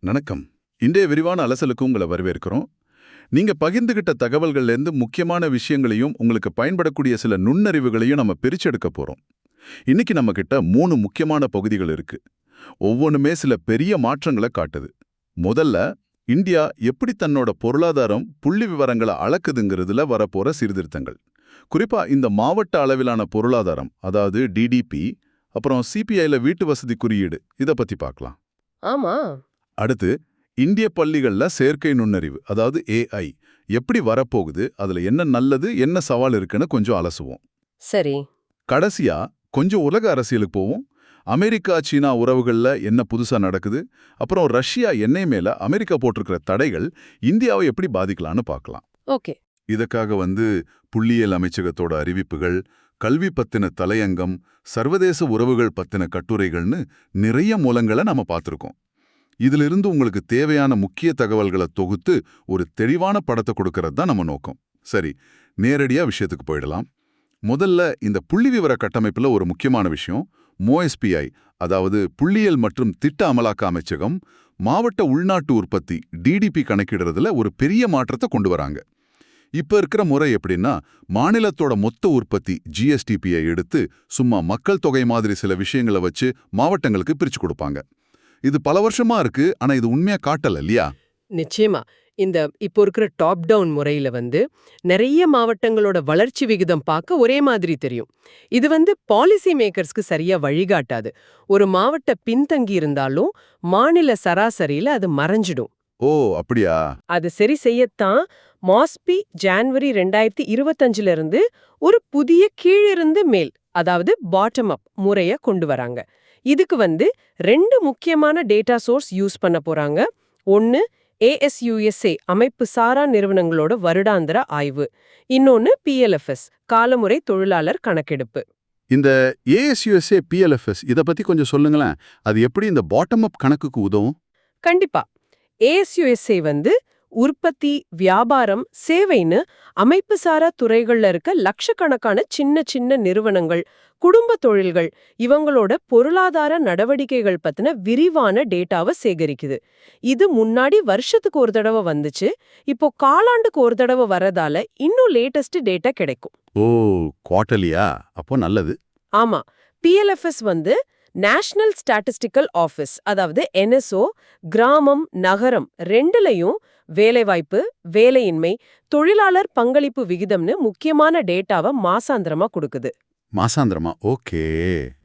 வணக்கம். இன்றைய விரிவான அலசலுக்கு உங்களை வரவேற்கிறோம். நீங்க பகிர்ந்துகிட்ட தகவல்கள்லேருந்து முக்கியமான விஷயங்களையும் உங்களுக்கு பயன்படக்கூடிய சில நுண்ணறிவுகளையும் நம்ம பிரிச்செடுக்க போறோம். இன்னைக்கு நம்ம கிட்ட 3 முக்கியமான பகுதிகள் இருக்கு. ஒவ்வொன்றுமே சில பெரிய மாற்றங்களை காட்டுது. முதல்ல, இந்தியா எப்படி தன்னோட பொருளாதாரம் புள்ளி விவரங்களை அளக்குதுங்கிறதுல வரப்போற சீர்திருத்தங்கள். குறிப்பா இந்த மாவட்ட அளவிலான பொருளாதாரம், அதாவது டிடிபி, அப்புறம் சிபிஐல வீட்டு வசதி குறியீடு, இதை பத்தி பார்க்கலாம். ஆமா. அடுத்து, இந்திய பள்ளிகள்ல செயற்கை நுண்ணறிவு, அதாவது ஏஐ எப்படி வரப்போகுது, அதுல என்ன நல்லது என்ன சவால் இருக்குன்னு கொஞ்சம் அலசுவோம். சரி. கடைசியா கொஞ்சம் உலக அரசியலுக்கு போவோம். அமெரிக்கா சீனா உறவுகள்ல என்ன புதுசா நடக்குது, அப்புறம் ரஷ்யா எண்ணெய் மேல அமெரிக்கா போட்டிருக்கிற தடைகள் இந்தியாவை எப்படி பாதிக்கலான்னு பார்க்கலாம். ஓகே. இதுக்காக புள்ளியியல் அமைச்சகத்தோட அறிவிப்புகள், கல்வி பத்தின தலையங்கம், சர்வதேச உறவுகள் பத்தின கட்டுரைகள்னு நிறைய மூலங்களை நாம பார்த்திருக்கோம். இதிலிருந்து உங்களுக்கு தேவையான முக்கிய தகவல்களை தொகுத்து ஒரு தெளிவான படத்தை கொடுக்கறது தான் நம்ம நோக்கம். சரி, நேரடியா விஷயத்துக்கு போயிடலாம். முதல்ல இந்த புள்ளி விவர கட்டமைப்புல ஒரு முக்கியமான விஷயம், MoSPI, அதாவது புள்ளியியல் மற்றும் திட்ட அமலாக்க அமைச்சகம், மாவட்ட உள்நாட்டு உற்பத்தி டிடிபி கணக்கிடுறதுல ஒரு பெரிய மாற்றத்தை கொண்டு வராங்க. இப்ப இருக்கிற முறை எப்படின்னா, மாநிலத்தோட மொத்த உற்பத்தி ஜிஎஸ்டிபியை எடுத்து சும்மா மக்கள் தொகை மாதிரி சில விஷயங்களை வச்சு மாவட்டங்களுக்கு பிரிச்சு கொடுப்பாங்க. இது பல வருஷமா இருக்கு, ஆனா இது உண்மையா காட்டல இல்லையா? நிச்சயமா. இந்த இப்போ இருக்கிற டாப் டவுன் முறையில நிறைய மாவட்டங்களோட வளர்ச்சி விகிதம் பார்க்க ஒரே மாதிரி தெரியும். இது பாலிசி மேக்கர்ஸ்க்கு சரியா வழிகாட்டாது. ஒரு மாவட்ட பின்தங்கி இருந்தாலும் மாநில சராசரியில அது மறைஞ்சிடும். ஓ, அப்படியா? அது சரி செய்யத்தான் மாஸ்பி ஜான்வரி 2025 இருந்து ஒரு புதிய கீழிருந்து மேல், அதாவது பாட்டம் அப் முறைய கொண்டு வராங்க. இதுக்கு 2 முக்கியமான டேட்டா சோர்ஸ் யூஸ் பண்ண போறாங்க. ஒன்னு ASUSA அமைப்பு சாரா நிறுவனங்களோட வருடாந்திர ஆய்வு, இன்னொன்னு PLFS காலமுறை தொழிலாளர் கணக்கெடுப்பு. இந்த ASUSA PLFS இத பத்தி கொஞ்சம் சொல்லுங்களேன். அது எப்படி இந்த பாட்டம் அப் கணக்குக்கு உதவும்? கண்டிப்பா. ASUSA உற்பத்தி, வியாபாரம், சேவைன்னு அமைப்பு சாரா துறைகள்ல இருக்க லட்சக்கணக்கான சின்ன சின்ன நிறுவனங்கள், குடும்ப தொழில்கள், இவங்களோட பொருளாதார நடவடிக்கைகள் பத்தின விரிவான டேட்டாவை சேகரிக்குது. இது முன்னாடி வருஷத்துக்கு ஒரு தடவை வந்துச்சு. இப்போ காலாண்டுக்கு ஒரு தடவை வரதால இன்னும் லேட்டஸ்ட் டேட்டா கிடைக்கும். ஓ, குவார்ட்டர்லியா? அப்போ நல்லது. ஆமா. PLFS நேஷனல் ஸ்டாட்டிஸ்டிக்கல் ஆஃபீஸ், அதாவது NSO, கிராமம் நகரம் ரெண்டுலயும் வேலைவாய்ப்பு, வேலையின்மை, தொழிலாளர் பங்களிப்பு விகிதம்னு முக்கியமான டேட்டாவை மாசாந்திரமா கொடுக்குது. மாசாந்திரமா? ஓகே.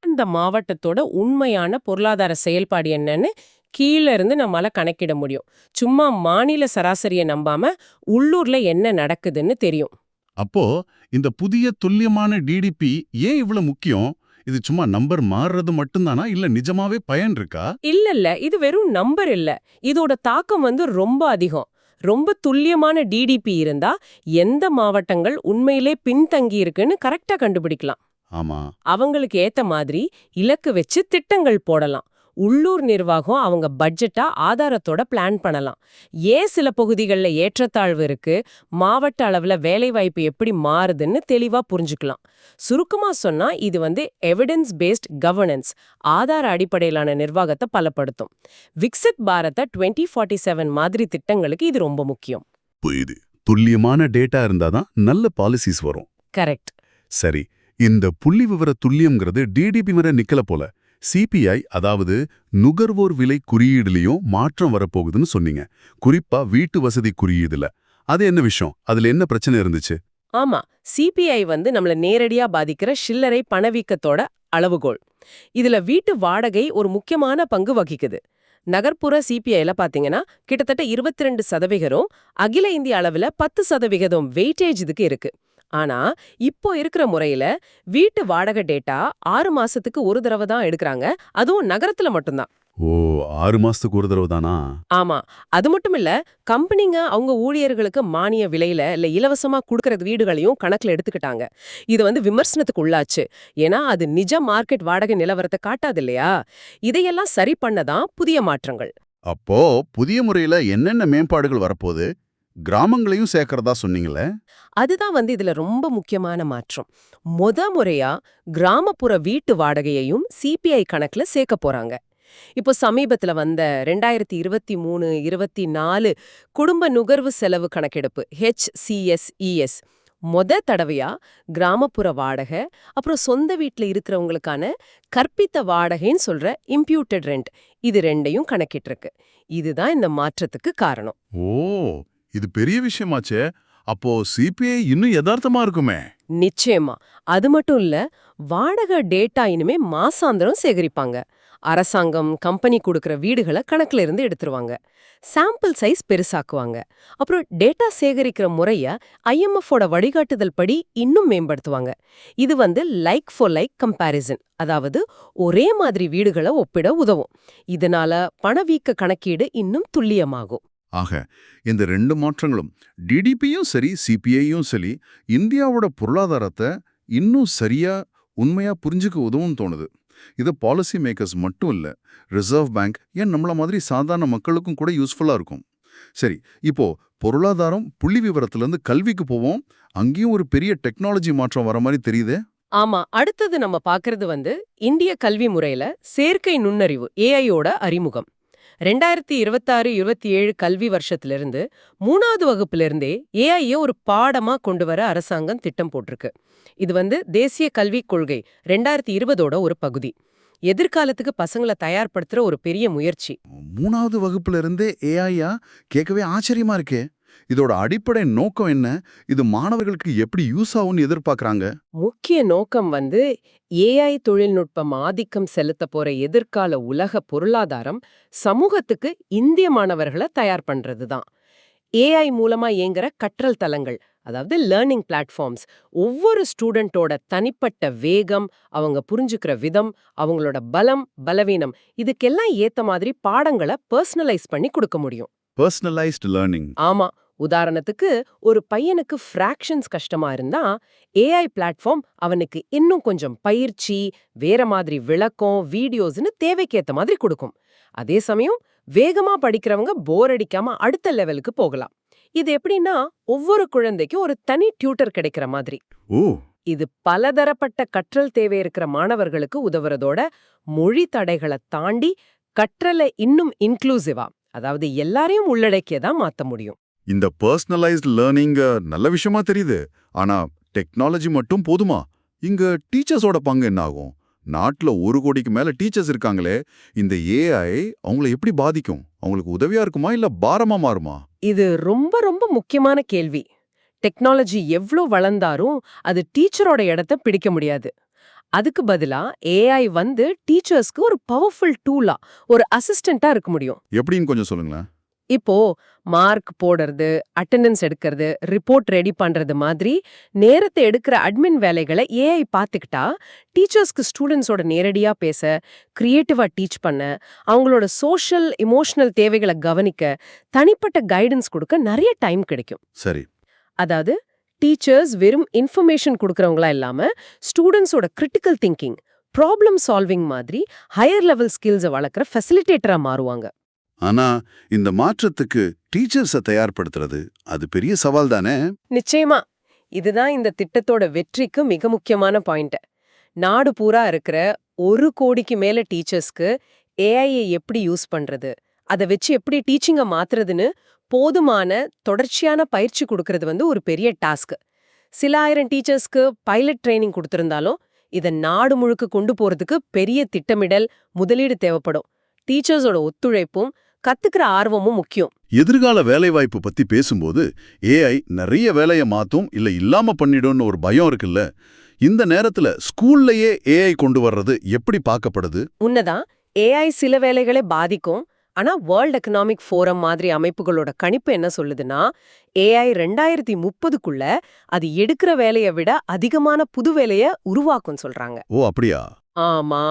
இந்த மாவட்டத்தோட உண்மையான பொருளாதார செயல்பாடு என்னன்னு கீழ இருந்து நம்மால கணக்கிட முடியும். சும்மா மாநில சராசரியை நம்பாம உள்ளூர்ல என்ன நடக்குதுன்னு தெரியும். அப்போ இந்த புதிய துல்லியமான டிடிபி ஏன் இவ்வளவு முக்கியம்? இது சும்மா நம்பர் மாறுறது மட்டும்தானா, இல்ல நிஜமாவே பயன் இருக்கா? இல்ல, இது வெறும் நம்பர் இல்ல. இதோட தாக்கம் ரொம்ப அதிகம். ரொம்ப துல்லியமான டிடிபி இருந்தா எந்த மாவட்டங்கள் உண்மையிலே பின்தங்கி இருக்குன்னு கரெக்டா கண்டுபிடிக்கலாம். ஆமா. அவங்களுக்கு ஏத்த மாதிரி இலக்கு வச்சு திட்டங்கள் போடலாம். உள்ளூர் நிர்வாகம் அவங்க பட்ஜெட்டா ஆதாரத்தோட பிளான் பண்ணலாம். ஏன் சில பகுதிகளில் ஏற்றத்தாழ்வு இருக்கு, மாவட்ட அளவுல வேலைவாய்ப்பு எப்படி மாறுதுன்னு தெளிவா புரிஞ்சுக்கலாம். சுருக்கமா சொன்னா இது எவிடன்ஸ் பேஸ்ட் கவர்னன்ஸ், ஆதார அடிப்படையிலான நிர்வாகத்தை பலப்படுத்தும். விக்சித் பாரத 2047 மாதிரி திட்டங்களுக்கு இது ரொம்ப முக்கியம். புரியுது. துல்லியமான டேட்டா இருந்தாதான் நல்ல பாலிசிஸ் வரும். கரெக்ட். சரி, இந்த புள்ளி விவர துல்லியம்ங்கிறது டிடிபி வரை நிக்கல போல. சிபிஐ, அதாவது நுகர்வோர் விலை குறியீடுலயும் மாற்றம் வரப்போகுதுன்னு சொன்னீங்க. குறிப்பா வீட்டு வசதி குறியீடுல. அது என்ன விஷயம்? அதுல என்ன பிரச்சனை இருந்துச்சு? ஆமா, சிபிஐ நம்மள நேரடியா பாதிக்கிற சில்லறை பணவீக்கத்தோட அளவுகோல். இதுல வீட்டு வாடகை ஒரு முக்கியமான பங்கு வகிக்குது. நகர்ப்புற சிபிஐல பாத்தீங்கன்னா கிட்டத்தட்ட 22%, அகில இந்திய அளவுல 10% வெயிட்டேஜ் இதுக்கு இருக்கு. ஆனா இப்போ இருக்கிற முறையில வீட்டு வாடகை டேட்டா 6 மாசத்துக்கு ஒரு தடவை தான் எடுக்கிறாங்க. அதுவும் நகரத்துல மட்டும்தான். ஓ, 6 மாசத்துக்கு ஒரு தடவை தானா? ஆமா. அது மட்டும் இல்ல, கம்பெனிங்க அவங்க ஊழியர்களுக்கு மானிய விலையில இல்ல இலவசமா கொடுக்கற வீடுகளையும் கணக்குல எடுத்துக்கிட்டாங்க. இது விமர்சனத்துக்கு உள்ளாச்சு. ஏன்னா அது நிஜ மார்க்கெட் வாடகை நிலவரத்தை காட்டாது இல்லையா? இதையெல்லாம் சரி பண்ணதான் புதிய மாற்றங்கள். அப்போ புதிய முறையில என்னென்ன மேம்பாடுகள் வரப்போகுது? கிராமங்களையும் சேர்க்கறதா சொன்னீங்களே? அதுதான் இதுல ரொம்ப முக்கியமான மாற்றம். முறையா கிராமப்புற வீட்டு வாடகையையும் சிபிஐ கணக்குல சேர்க்க போறாங்க. இப்போ சமீபத்துல வந்த 2023-24 குடும்ப நுகர்வு செலவு கணக்கெடுப்பு HCSES தடவையா கிராமப்புற வாடகை அப்புறம் சொந்த வீட்ல இருக்கிறவங்களுக்கான கற்பித்த வாடகைன்னு சொல்ற இம்ப்யூட்டட் ரெண்ட் இது ரெண்டையும் கணக்கிட்டிருக்கு. இதுதான் இந்த மாற்றத்துக்கு காரணம். ஓ, இது பெரிய விஷயமாச்சே. அப்போ சிபிஐ இன்னும் யதார்த்தமா இருக்குமே. நிச்சயமா. அது மட்டும் இல்ல, வாடகை டேட்டா இனிமே மாசாந்திரம் சேகரிப்பாங்க. அரசாங்கம் கம்பெனி கொடுக்கிற வீடுகளை கணக்குல இருந்து எடுத்துருவாங்க. சாம்பிள் சைஸ் பெருசாக்குவாங்க. அப்புறம் டேட்டா சேகரிக்கிற முறைய IMF-ஓட வழிகாட்டுதல் படி இன்னும் மேம்படுத்துவாங்க. இது லைக் ஃபார் லைக் கம்பேரிசன், அதாவது ஒரே மாதிரி வீடுகளை ஒப்பிட உதவும். இதனால பணவீக்க கணக்கீடு இன்னும் துல்லியமாகும். ஆக இந்த ரெண்டு மாற்றங்களும் டிடிபியும் சரி சிபிஐயும் சரி இந்தியாவோட பொருளாதாரத்தை இன்னும் சரியா உண்மையா புரிஞ்சுக்க உதவும் தோணுது. இது பாலிசி மேக்கர்ஸ் மட்டும் இல்ல, ரிசர்வ் பேங்க் ஏன் நம்மள மாதிரி சாதாரண மக்களுக்கும் கூட யூஸ்ஃபுல்லா இருக்கும். சரி, இப்போ பொருளாதாரம் புள்ளி விவரத்திலிருந்து கல்விக்கு போவோம். அங்கேயும் ஒரு பெரிய டெக்னாலஜி மாற்றம் வர மாதிரி தெரியுதே. ஆமா, அடுத்தது நம்ம பாக்குறது இந்திய கல்வி முறையில செயற்கை நுண்ணறிவு AIயோட அறிமுகம். 2026-27 கல்வி வருஷத்திலிருந்து 3வது வகுப்பிலிருந்தே ஏஐய ஒரு பாடமா கொண்டு வர அரசாங்கம் திட்டம் போட்டிருக்கு. இது தேசிய கல்விக் கொள்கை 2020ஓட ஒரு பகுதி. எதிர்காலத்துக்கு பசங்களை தயார்படுத்துற ஒரு பெரிய முயற்சி. 3வது வகுப்புல இருந்தே ஏஐயா? கேட்கவே ஆச்சரியமா இருக்கே. இதோட அடிப்படை நோக்கம் என்ன? இது மாணவர்களுக்கு எப்படி யூஸ் ஆகும்னு எதிர்பார்க்கறாங்க? முக்கிய நோக்கம் AI தொழில்நுட்பம் ஆதிக்கம் செலுத்த போற எதிர்கால உலக பொருளாதாரம் சமூகத்துக்கு இந்திய மாணவர்களை தயார் பண்றதுதான். AI மூலமா இயங்குற கற்றல் தளங்கள், அதாவது லேர்னிங் பிளாட்ஃபார்ம்ஸ், ஒவ்வொரு ஸ்டூடெண்டோட தனிப்பட்ட வேகம், அவங்க புரிஞ்சுக்கிற விதம், அவங்களோட பலம் பலவீனம் இதுக்கெல்லாம் ஏத்த மாதிரி பாடங்களை பர்சனலைஸ் பண்ணி கொடுக்க முடியும். Personalised learning. ஆமா, உதாரணத்துக்கு ஒரு பையனுக்கு ஃப்ராக்ஷன்ஸ் கஷ்டமா இருந்தா AI பிளாட்ஃபார்ம் அவனுக்கு இன்னும் கொஞ்சம் பயிற்சி, வேற மாதிரி விளக்கம், வீடியோஸ்னு தேவைக்கேத்த மாதிரி கொடுக்கும். அதே சமயம் வேகமா படிக்கிறவங்க போர் அடிக்காம அடுத்த லெவலுக்கு போகலாம். இது எப்படின்னா ஒவ்வொரு குழந்தைக்கும் ஒரு தனி டியூட்டர் கிடைக்கிற மாதிரி. ஓ, இது பலதரப்பட்ட கற்றல் தேவை இருக்கிற மாணவர்களுக்கு உதவுறதோட மொழி தடைகளை தாண்டி கற்றலை இன்னும் இன்க்ளூசிவா, அதாவது எல்லாரையும் உள்ளடக்கியதா மாத்த முடியும். இந்த பர்சனலைஸ்ட் லேர்னிங் நல்ல விஷயமா தெரியுது. ஆனா டெக்னாலஜி மட்டும் போதுமா? இங்க டீச்சர்ஸோட பங்கு என்ன ஆகும்? நாட்டுல 1 கோடிக்கு மேல டீச்சர்ஸ் இருக்காங்களே, இந்த ஏஐ அவங்கள எப்படி பாதிக்கும்? அவங்களுக்கு உதவியா இருக்குமா இல்ல பாரமா மாறுமா? இது ரொம்ப ரொம்ப முக்கியமான கேள்வி. டெக்னாலஜி எவ்ளோ வளர்ந்தாலும் அது டீச்சரோட இடத்த பிடிக்க முடியாது. அதுக்கு பதிலா AI டீச்சர்ஸ்க்கு ஒரு பவர்ஃபுல் டூலா, ஒரு அசிஸ்டண்டா இருக்க முடியும். எப்படின்னு கொஞ்சம் சொல்லுங்களேன். இப்போ மார்க் போடுறது, அட்டெண்டன்ஸ் எடுக்கிறது, ரிப்போர்ட் ரெடி பண்றது மாதிரி நேரத்தை எடுக்கிற அட்மின் வேலைகளை AI பார்த்துக்கிட்டா டீச்சர்ஸ்க்கு ஸ்டூடெண்ட்ஸோட நேரடியா பேச, கிரியேட்டிவா டீச் பண்ண, அவங்களோட சோஷியல் இமோஷனல் தேவைகளை கவனிக்க, தனிப்பட்ட கைடன்ஸ் கொடுக்க நிறைய டைம் கிடைக்கும். சரி. அதாவது டீச்சர்ஸ் வெறும் இன்ஃபர்மேஷன் கொடுக்கறவங்களா இல்லாம ஸ்டூடெண்ட்ஸோட கிரிட்டிக்கல் திங்கிங், ப்ராப்ளம் சால்விங் மாதிரி ஹையர் லெவல் ஸ்கில்ஸை வளர்க்குற ஃபெசிலிட்டேட்டரா மாறுவாங்க. ஆனா இந்த மாற்றத்துக்கு டீச்சர்ஸை தயார்படுத்துறது அது பெரிய சவால் தானே? நிச்சயமா. இதுதான் இந்த திட்டத்தோட வெற்றிக்கு மிக முக்கியமான பாயிண்ட். நாடு பூரா இருக்கிற 1 கோடிக்கு மேல டீச்சர்ஸ்க்கு ஏஐயை எப்படி யூஸ் பண்றது, அதை வச்சு எப்படி டீச்சிங்கை மாத்துறதுன்னு போதுமான தொடர்ச்சியான பயிற்சி கொடுக்கறது ஒரு பெரிய டாஸ்க். சில ஆயிரம் டீச்சர்ஸ்க்கு பைலட் ட்ரைனிங் கொடுத்திருந்தாலும் இதை நாடு முழுக்க கொண்டு போறதுக்கு பெரிய திட்டமிடல், முதலீடு தேவைப்படும். டீச்சர்ஸோட ஒத்துழைப்பும் கத்துக்கிற ஆர்வமும் முக்கியம். எதிர்கால வேலைவாய்ப்பு பத்தி பேசும்போது ஏஐ நிறைய வேலையை மாத்தும் இல்ல இல்லாம பண்ணிடும்னு ஒரு பயம் இருக்குல்ல. இந்த நேரத்துல ஸ்கூல்லயே ஏஐ கொண்டு வர்றது எப்படி பார்க்கப்படுது? உன்னதான், ஏஐ சில வேலைகளை பாதிக்கும். ஆனா வேர்ல்ட் எக்கனாமிக் ஃபோரம் மாதிரி அமைப்புகளோட கணிப்பு என்ன சொல்லுதுன்னா, ஏஐ 2030க்குள்ள அது எடுக்கிற வேலையை விட அதிகமான புது வேலையை உருவாக்கும் சொல்றாங்க. ஓ, அப்படியா? ஆமா.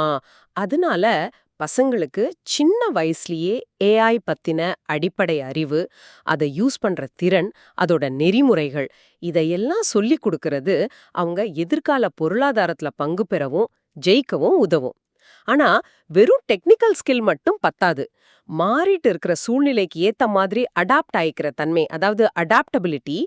அதனால பசங்களுக்கு சின்ன வயசுலயே ஏஐ பத்தின அடிப்படை அறிவு, அதை யூஸ் பண்ற திறன், அதோட நெறிமுறைகள் இதையெல்லாம் சொல்லி கொடுக்கறது அவங்க எதிர்கால பொருளாதாரத்துல பங்கு பெறவும் ஜெயிக்கவும் உதவும். ஆனா வெறும் டெக்னிக்கல் ஸ்கில் மட்டும் பத்தாது. மாறிட்டு இருக்கிற சூழ்நிலைக்கு ஏத்த மாதிரி அடாப்ட் ஆயிக்கிற தன்மை, அதாவது அடாப்டபிலிட்டி,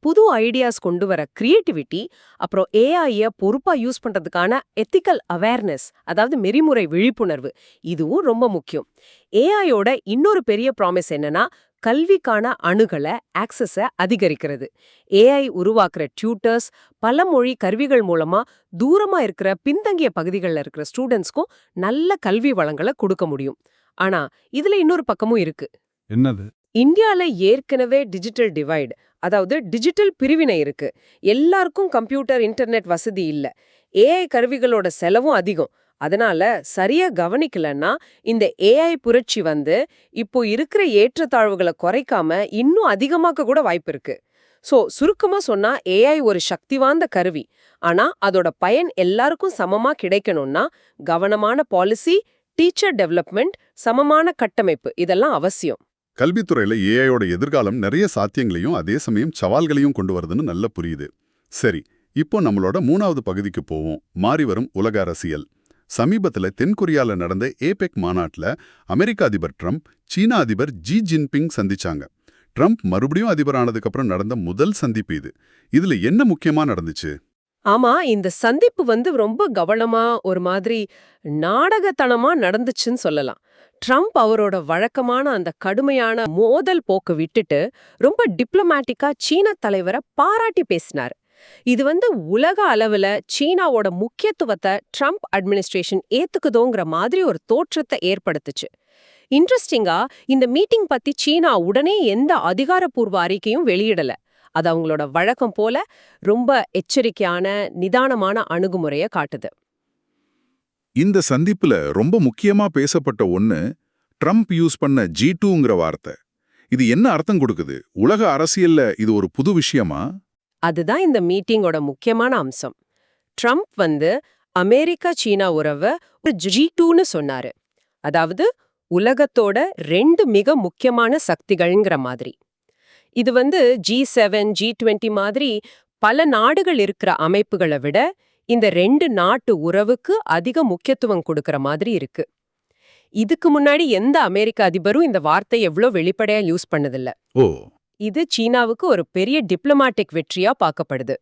புது ஐடியாஸ் கொண்டு வர கிரியேட்டிவிட்டி, அப்புறம் ஏஐய பொறுப்பா யூஸ் பண்றதுக்கான எத்திக்கல் அவேர்னஸ், அதாவது நெறிமுறை விழிப்புணர்வு, இதுவும் ரொம்ப முக்கியம். ஏஐயோட இன்னொரு பெரிய ப்ராமிஸ் என்னன்னா, கல்விக்கான அணுகலை, ஆக்சஸ அதிகரிக்கிறது. ஏஐ உருவாக்குற டியூட்டர்ஸ், பல மொழி கருவிகள் மூலமா தூரமா இருக்கிற பின்தங்கிய பகுதிகளில் இருக்கிற ஸ்டூடெண்ட்ஸ்க்கும் நல்ல கல்வி வளங்களை கொடுக்க முடியும். ஆனா இதுல இன்னொரு பக்கமும் இருக்கு. என்னது? இந்தியால ஏற்கனவே டிஜிட்டல் டிவைடு, அதாவது டிஜிட்டல் பிரிவினை இருக்கு. எல்லாருக்கும் கம்ப்யூட்டர், இன்டர்நெட் வசதி இல்ல. ஏஐ கருவிகளோட செலவும் அதிகம். அதனால சரியா கவனிக்கலன்னா இந்த ஏஐ புரட்சி இப்போ இருக்கிற ஏற்றத்தாழ்வுகளை குறைக்காம இன்னும் அதிகமாக்க கூட வாய்ப்பு இருக்கு. சுருக்கமா சொன்னா ஏஐ ஒரு சக்தி வாய்ந்த கருவி. ஆனா அதோட பயன் எல்லாருக்கும் சமமா கிடைக்கணும்னா கவனமான பாலிசி, டீச்சர் டெவலப்மெண்ட், சமமான கட்டமைப்பு இதெல்லாம் அவசியம். கல்வித்துறையில ஏஐயோட எதிர்காலம் நிறைய சாத்தியங்களையும் அதே சமயம் சவால்களையும் கொண்டு வருதுன்னு நல்லா புரியுது. சரி, இப்போ நம்மளோட 3வது பகுதிக்கு போவோம். மாறிவரும் உலக அரசியல். சமீபத்துல தென்கொரியால நடந்த ஏபெக் மாநாட்டுல அமெரிக்க அதிபர் ட்ரம்ப், சீனா அதிபர் ஜி ஜின்பிங் சந்திச்சாங்க. ட்ரம்ப் மறுபடியும் அதிபரானதுக்கு அப்புறம் நடந்த முதல் சந்திப்பு இது. இதுல என்ன முக்கியமா நடந்துச்சு? ஆமா, இந்த சந்திப்பு ரொம்ப கவனமா, ஒரு மாதிரி நாடகத்தனமா நடந்துச்சுன்னு சொல்லலாம். ட்ரம்ப் அவரோட வழக்கமான அந்த கடுமையான மோதல் போக்கு விட்டுட்டு ரொம்ப டிப்ளமேட்டிக்கா சீன தலைவரை பாராட்டி பேசினார். இது உலக அளவுல சீனாவோட முக்கியத்துவத்தை ட்ரம்ப் அட்மினிஸ்ட்ரேஷன் ஏத்துக்குதோங்கிற மாதிரி ஒரு தோற்றத்தை ஏற்படுத்துச்சு. இன்ட்ரெஸ்டிங்கா, இந்த மீட்டிங் பத்தி சீனா உடனே எந்த அதிகாரப்பூர்வ அறிக்கையும் வெளியிடல. அது அவங்களோட வழக்கம் போல ரொம்ப எச்சரிக்கையான, நிதானமான அணுகுமுறையை காட்டுது. இந்த சந்திப்புல ரொம்ப முக்கியமா பேசப்பட்ட ஒண்ணு ட்ரம்ப் யூஸ் பண்ண G2ங்கிற வார்த்தை. இது என்ன அர்த்தம் கொடுக்குது? உலக அரசியல்ல இது ஒரு புது விஷயமா? அதுதான் இந்த மீட்டிங்கோட முக்கியமான அம்சம். ட்ரம்ப் அமெரிக்கா சீனா உறவை ஒரு G2ன்னு சொன்னாரு. அதாவது உலகத்தோட 2 மிக முக்கியமான சக்திகள்ங்கிற மாதிரி. இது G7, G20 மாதிரி பல நாடுகள் இருக்கிற அமைப்புகளை விட இந்த 2 நாட்டு உறவுக்கு அதிக முக்கியத்துவம் கொடுக்கற மாதிரி இருக்கு. இதுக்கு முன்னாடி எந்த அமெரிக்க அதிபரும் இந்த வார்த்தை எவ்வளோ வெளிப்படையா யூஸ் பண்ணதில்ல. ஓ, இது சீனாவுக்கு ஒரு பெரிய டிப்ளமேட்டிக் வெற்றியா பார்க்கப்படுது.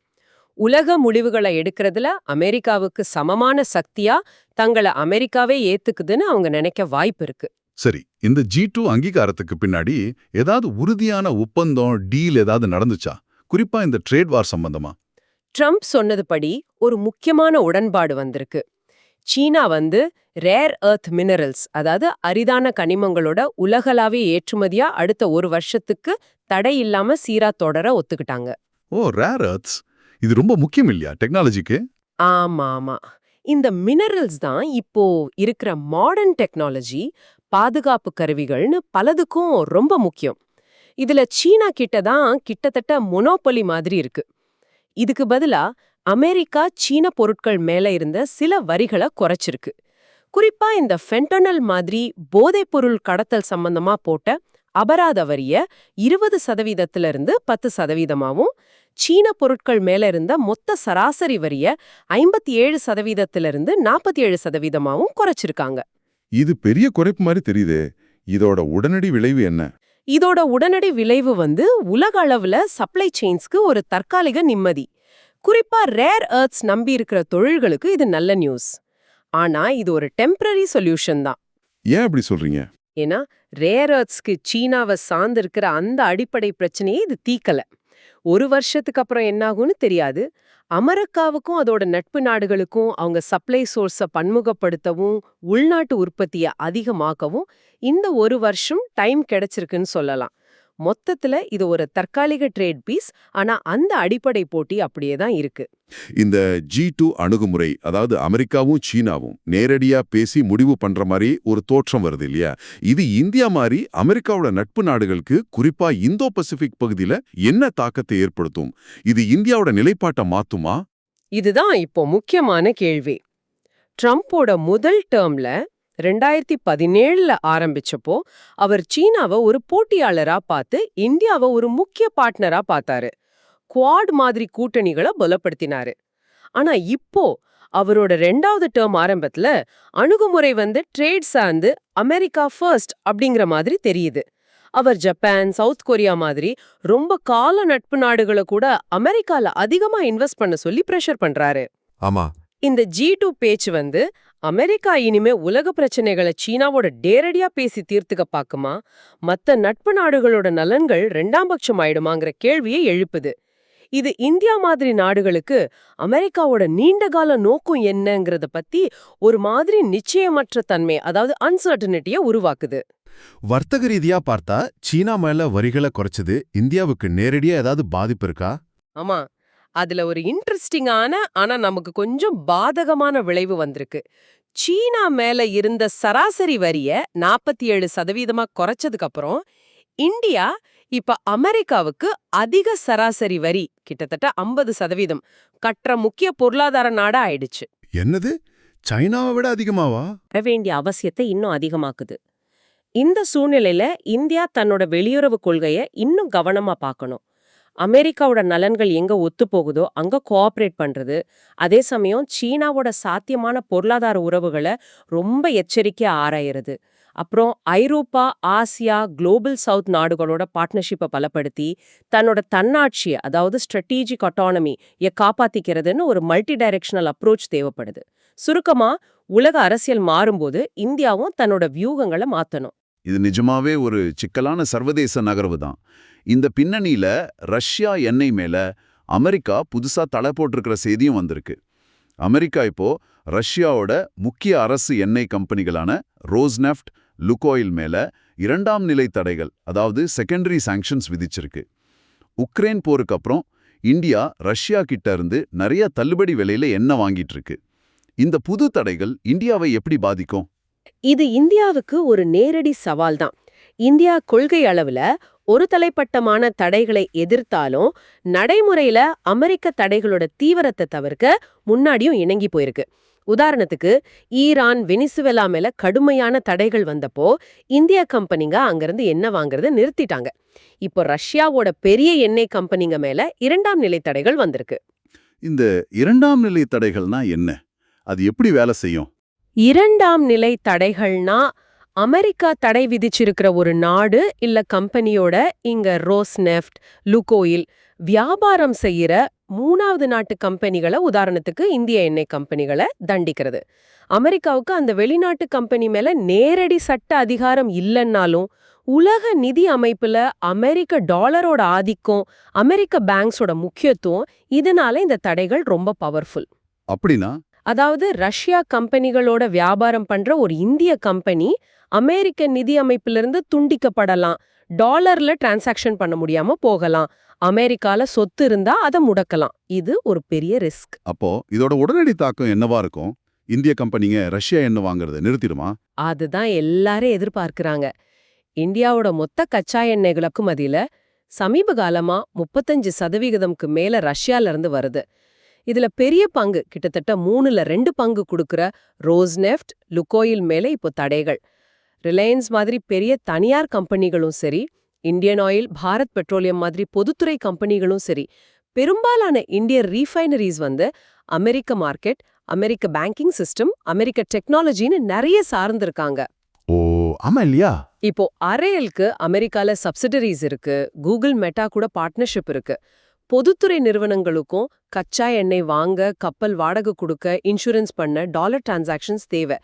உலக முடிவுகளை எடுக்கிறதுல அமெரிக்காவுக்கு சமமான சக்தியா தங்களை அமெரிக்காவே ஏத்துக்குதுன்னு அவங்க நினைக்க வாய்ப்பு இருக்கு. சரி, இந்த G2 அங்கீகாரத்துக்கு பின்னாடி ஏதாவது உறுதியான ஒப்பந்தம், டீல் ஏதாவது நடந்துச்சா? குறிப்பா இந்த ட்ரேட் வார் சம்பந்தமா? ட்ரம்ப் சொன்னதுபடி ஒரு முக்கியமான உடன்பாடு வந்திருக்கு. சீனா ரேர் எர்த் மினரல்ஸ், அதாவது அரிதான கனிமங்களோட உலகளாவிய ஏற்றுமதியா அடுத்த 1 வருஷத்துக்கு தடை இல்லாம சீரா தொடர ஒத்துக்கிட்டாங்க. ஓ, ரேர் எர்த்ஸ். இது ரொம்ப முக்கியம் இல்லையா டெக்னாலஜிக்கு? ஆமா. இந்த மினரல்ஸ் தான் இப்போ இருக்கிற மாடர்ன் டெக்னாலஜி, பாதுகாப்பு கருவிகள்னு பலதுக்கும் ரொம்ப முக்கியம். இதுல சீனா கிட்ட தான் கிட்டத்தட்ட மொனோபொலி மாதிரி இருக்கு. இதுக்கு பதிலா அமெரிக்கா சீன பொருட்கள் மேல இருந்த சில வரிகளை குறைச்சிருக்கு. குறிப்பா இந்த ஃபென்டனல் மாதிரி போதைப்பொருள் கடத்தல் சம்பந்தமா போட்ட அபராத வரிய 20% 10%, சீன பொருட்கள் மேல இருந்த மொத்த சராசரி வரிய 57% 47% குறைச்சிருக்காங்க. இது பெரிய குறைப்பு மாதிரி தெரியுதே. இதோட உடனடி விளைவு என்ன? இதோட உடனடி விளைவு உலக அளவுல சப்ளை செயின்ஸ்க்கு ஒரு தற்காலிக நிம்மதி. குறிப்பா ரேர் எர்த்ஸ் நம்பி இருக்கிற தொழில்களுக்கு இது நல்ல நியூஸ். ஆனா இது ஒரு டெம்பரரி சொல்யூஷன் தான். ஏன் அப்படி சொல்றீங்க? ஏன்னா ரேர் எர்த்ஸ்க்கு சீனாவை சார்ந்திருக்கிற அந்த அடிப்படை பிரச்சனையே இது தீக்கல. 1 வருஷத்துக்கு அப்புறம் என்னாகும்னு தெரியாது. அமெரிக்காவுக்கும் அதோட நட்பு நாடுகளுக்கும் அவங்க சப்ளை சோர்ஸை பன்முகப்படுத்தவும் உள்நாட்டு உற்பத்தியை அதிகமாக்கவும் இந்த 1 வருஷம் டைம் கிடைச்சிருக்குன்னு சொல்லலாம். மொத்தத்துல இது ஒரு தற்காலிக ட்ரேட் பீஸ். ஆனா அந்த அடிப்படை போட்டி அப்படியே தான் இருக்கு. இந்த G2 அணுகுமுறை, அதாவது அமெரிக்காவும் சீனாவும் நேரடியா பேசி முடிவு பண்ற மாதிரி ஒரு தோற்றம் வருது இல்லையா? இது இந்தியா மாதிரி அமெரிக்காவோட நட்பு நாடுகளுக்கு, குறிப்பா இந்தோ பசிபிக் பகுதியில என்ன தாக்கத்தை ஏற்படுத்தும்? இது இந்தியாவோட நிலைப்பாட்டை மாத்துமா? இதுதான் இப்போ முக்கியமான கேள்வி. ட்ரம்போட முதல் டேர்ம்ல 2017ல ஆரம்பிச்சப்போ அவர் சீனாவை ஒரு போட்டியாளரா பார்த்து இந்தியாவை ஒரு முக்கிய பார்ட்னரா பார்த்தாரு. குவாட் மாதிரி கூட்டணிகளை பலப்படுத்தினாரு. ஆனா இப்போ அவரோட 2வது டேர்ம் ஆரம்பத்துல அணுகுமுறை ட்ரேட் சார்ந்து அமெரிக்கா ஃபர்ஸ்ட் அப்படிங்கிற மாதிரி தெரியுது. அவர் ஜப்பான், சவுத் கொரியா மாதிரி ரொம்ப கால நட்பு நாடுகளை கூட அமெரிக்கால அதிகமா இன்வெஸ்ட் பண்ண சொல்லி பிரஷர் பண்றாரு. ஆமா. இந்த G2 பேச்சு அமெரிக்கா இனிமே உலக பிரச்சனைகளை சீனாவோட நேரடியா பேசி தீர்த்துக்க பாக்குமா, மத்த நட்பு நாடுகளோட நலன்கள் 2ஆம் பட்சம் ஆயிடுமாங்கிற கேள்வியை எழுப்புது. இது இந்தியா மாதிரி நாடுகளுக்கு அமெரிக்காவோட நீண்டகால நோக்கம் என்னங்கறத பத்தி ஒரு மாதிரி நிச்சயமற்ற தன்மை, அதாவது அன்சர்டனிட்டிய உருவாக்குது. வர்த்தக ரீதியா பார்த்தா சீனா மேல வரிகளை குறைச்சது இந்தியாவுக்கு நேரடியா ஏதாவது பாதிப்பு இருக்கா? ஆமா, அதுல ஒரு இன்ட்ரெஸ்டிங்கான ஆனா நமக்கு கொஞ்சம் பாதகமான விளைவு வந்திருக்கு. சீனா மேல இருந்த சராசரி வரிய 47% குறைச்சதுக்கு அப்புறம் இந்தியா இப்ப அமெரிக்காவுக்கு அதிக சராசரி வரி கிட்டத்தட்ட 50% கட்டுற முக்கிய பொருளாதார நாடா ஆயிடுச்சு. என்னது, சைனாவை விட அதிகமாவா? வர வேண்டிய அவசியத்தை இன்னும் அதிகமாக்குது. இந்த சூழ்நிலையில இந்தியா தன்னோட வெளியுறவு கொள்கைய இன்னும் கவனமா பார்க்கணும். அமெரிக்காவோட நலன்கள் எங்க ஒத்து போகுதோ அங்க கோஆபரேட் பண்றது, அதே சமயம் சீனாவோட சாத்தியமான பொருளாதார உறவுகளை ரொம்ப எச்சரிக்கையா ஆராயறது, அப்புறம் ஐரோப்பா, ஆசியா, குளோபல் சவுத் நாடுகளோட பார்ட்னர்ஷிப்பை பலப்படுத்தி தன்னோட தன்னாட்சியை, அதாவது ஸ்ட்ராட்டஜிக் அட்டானமி காப்பாத்திக்கிறதுன்னு ஒரு மல்டி டைரக்ஷனல் அப்ரோச் தேவைப்படுது. சுருக்கமா, உலக அரசியல் மாறும்போது இந்தியாவும் தன்னோட வியூகங்களை மாத்தணும். இது நிஜமாவே ஒரு சிக்கலான சர்வதேச நகர்வு தான். இந்த பின்னணியில ரஷ்யா எண்ணெய் மேல அமெரிக்கா புதுசா தடை போட்டிருக்கிற செய்தியும் வந்திருக்கு. அமெரிக்கா இப்போ ரஷ்யாவோட முக்கிய அரசு எண்ணெய் கம்பெனிகளான ரோஸ்நெஃப்ட், லுகோயில் மேல 2ஆம் நிலை தடைகள், அதாவது செகண்டரி சாங்ஷன்ஸ் விதிச்சிருக்கு. உக்ரைன் போருக்கு அப்புறம் இந்தியா ரஷ்யா கிட்ட இருந்து நிறைய தள்ளுபடி விலையில எண்ணெய் வாங்கிட்டு இருக்கு. இந்த புது தடைகள் இந்தியாவை எப்படி பாதிக்கும்? இது இந்தியாவுக்கு ஒரு நேரடி சவால் தான். இந்தியா கொள்கை அளவுல ஒரு தலைப்பட்டமான தடைகளை எதிர்த்தாலும் நடைமுறையில அமெரிக்க தடைகளோட தீவிரத்தை தவிர்க்க முன்னாடியும் இணங்கி போயிருக்கு. உதாரணத்துக்கு, ஈரான், வெனிசுவேலா மேல கடுமையான தடைகள் வந்தப்போ இந்திய கம்பெனிங்க அங்கிருந்து எண்ணெய் வாங்குறத நிறுத்திட்டாங்க. இப்போ ரஷ்யாவோட பெரிய எண்ணெய் கம்பெனிங்க மேல 2ஆம் நிலை தடைகள் வந்திருக்கு. இந்த 2ஆம் நிலை தடைகள்னா என்ன? அது எப்படி வேலை செய்யும்? 2ஆம் நிலை தடைகள்னா அமெரிக்கா தடை விதிச்சிருக்கிற ஒரு நாடு இல்ல கம்பெனியோட இங்க ரோஸ்நெஃப்ட், லுகோயில் வியாபாரம் செய்யற 3வது நாட்டு கம்பெனிகளை, உதாரணத்துக்கு இந்திய எண்ணெய் கம்பெனிகளை தண்டிக்கிறது. அமெரிக்காவுக்கு அந்த வெளிநாட்டு கம்பெனி மேல நேரடி சட்ட அதிகாரம் இல்லைன்னாலும் உலக நிதி அமைப்புல அமெரிக்க டாலரோட ஆதிக்கம், அமெரிக்க பேங்க்ஸோட முக்கியத்துவம், இதனால இந்த தடைகள் ரொம்ப பவர்ஃபுல். அப்படின்னா அதாவது ரஷ்யா கம்பெனிகளோட வியாபாரம் பண்ற ஒரு இந்திய கம்பெனி அமெரிக்க நிதி அமைப்பிலிருந்து துண்டிக்கப்படலாம், டாலர்ல டிரான்சாக்ஷன் பண்ண முடியாம போகலாம், அமெரிக்கால சொத்து இருந்தா அதை முடக்கலாம். இது ஒரு பெரிய ரிஸ்க். அப்போ இதோட உடனடி தாக்கம் என்னவா இருக்கும்? இந்திய கம்பெனிங்க ரஷ்யா எண்ணெய் வாங்குறத நிறுத்திடுமா? அதுதான் எல்லாரும் எதிர்பார்க்கறாங்க. இந்தியாவோட மொத்த கச்சா எண்ணெய் இறக்குமதியில சமீப காலமா 35% மேல ரஷ்யால இருந்து வருது. இதுல பெரிய பங்கு, கிட்டத்தட்ட 3ல் 2 பங்கு கொடுக்கிற ரோஸ்நெஃப்ட், லுகோயில் மேல இப்போ தடைகள். ரிலையன்ஸ் மாதிரி பெரிய தனியார் கம்பெனிகளும் சரி, இந்தியன் ஆயில், பாரத் பெட்ரோலியம் மாதிரி பொதுத்துறை கம்பெனிகளும் சரி, பெரும்பாலான இந்திய ரீஃபைனரிஸ் அமெரிக்க மார்க்கெட், அமெரிக்க பேங்கிங் சிஸ்டம், அமெரிக்க டெக்னாலஜின்னு நிறைய சார்ந்திருக்காங்க. ஓ, ஆமா இல்லையா? இப்போ அரேலுக்கு அமெரிக்கால சப்சிடரிஸ் இருக்கு, கூகுள், மெட்டா கூட பார்ட்னர்ஷிப் இருக்கு. பொதுத்துறை நிறுவனங்களுக்கும் கச்சா எண்ணெய் வாங்க, கப்பல் வாடகை கொடுக்க, இன்சூரன்ஸ் பண்ண டாலர் டிரான்சாக்ஷன்ஸ் தேவை.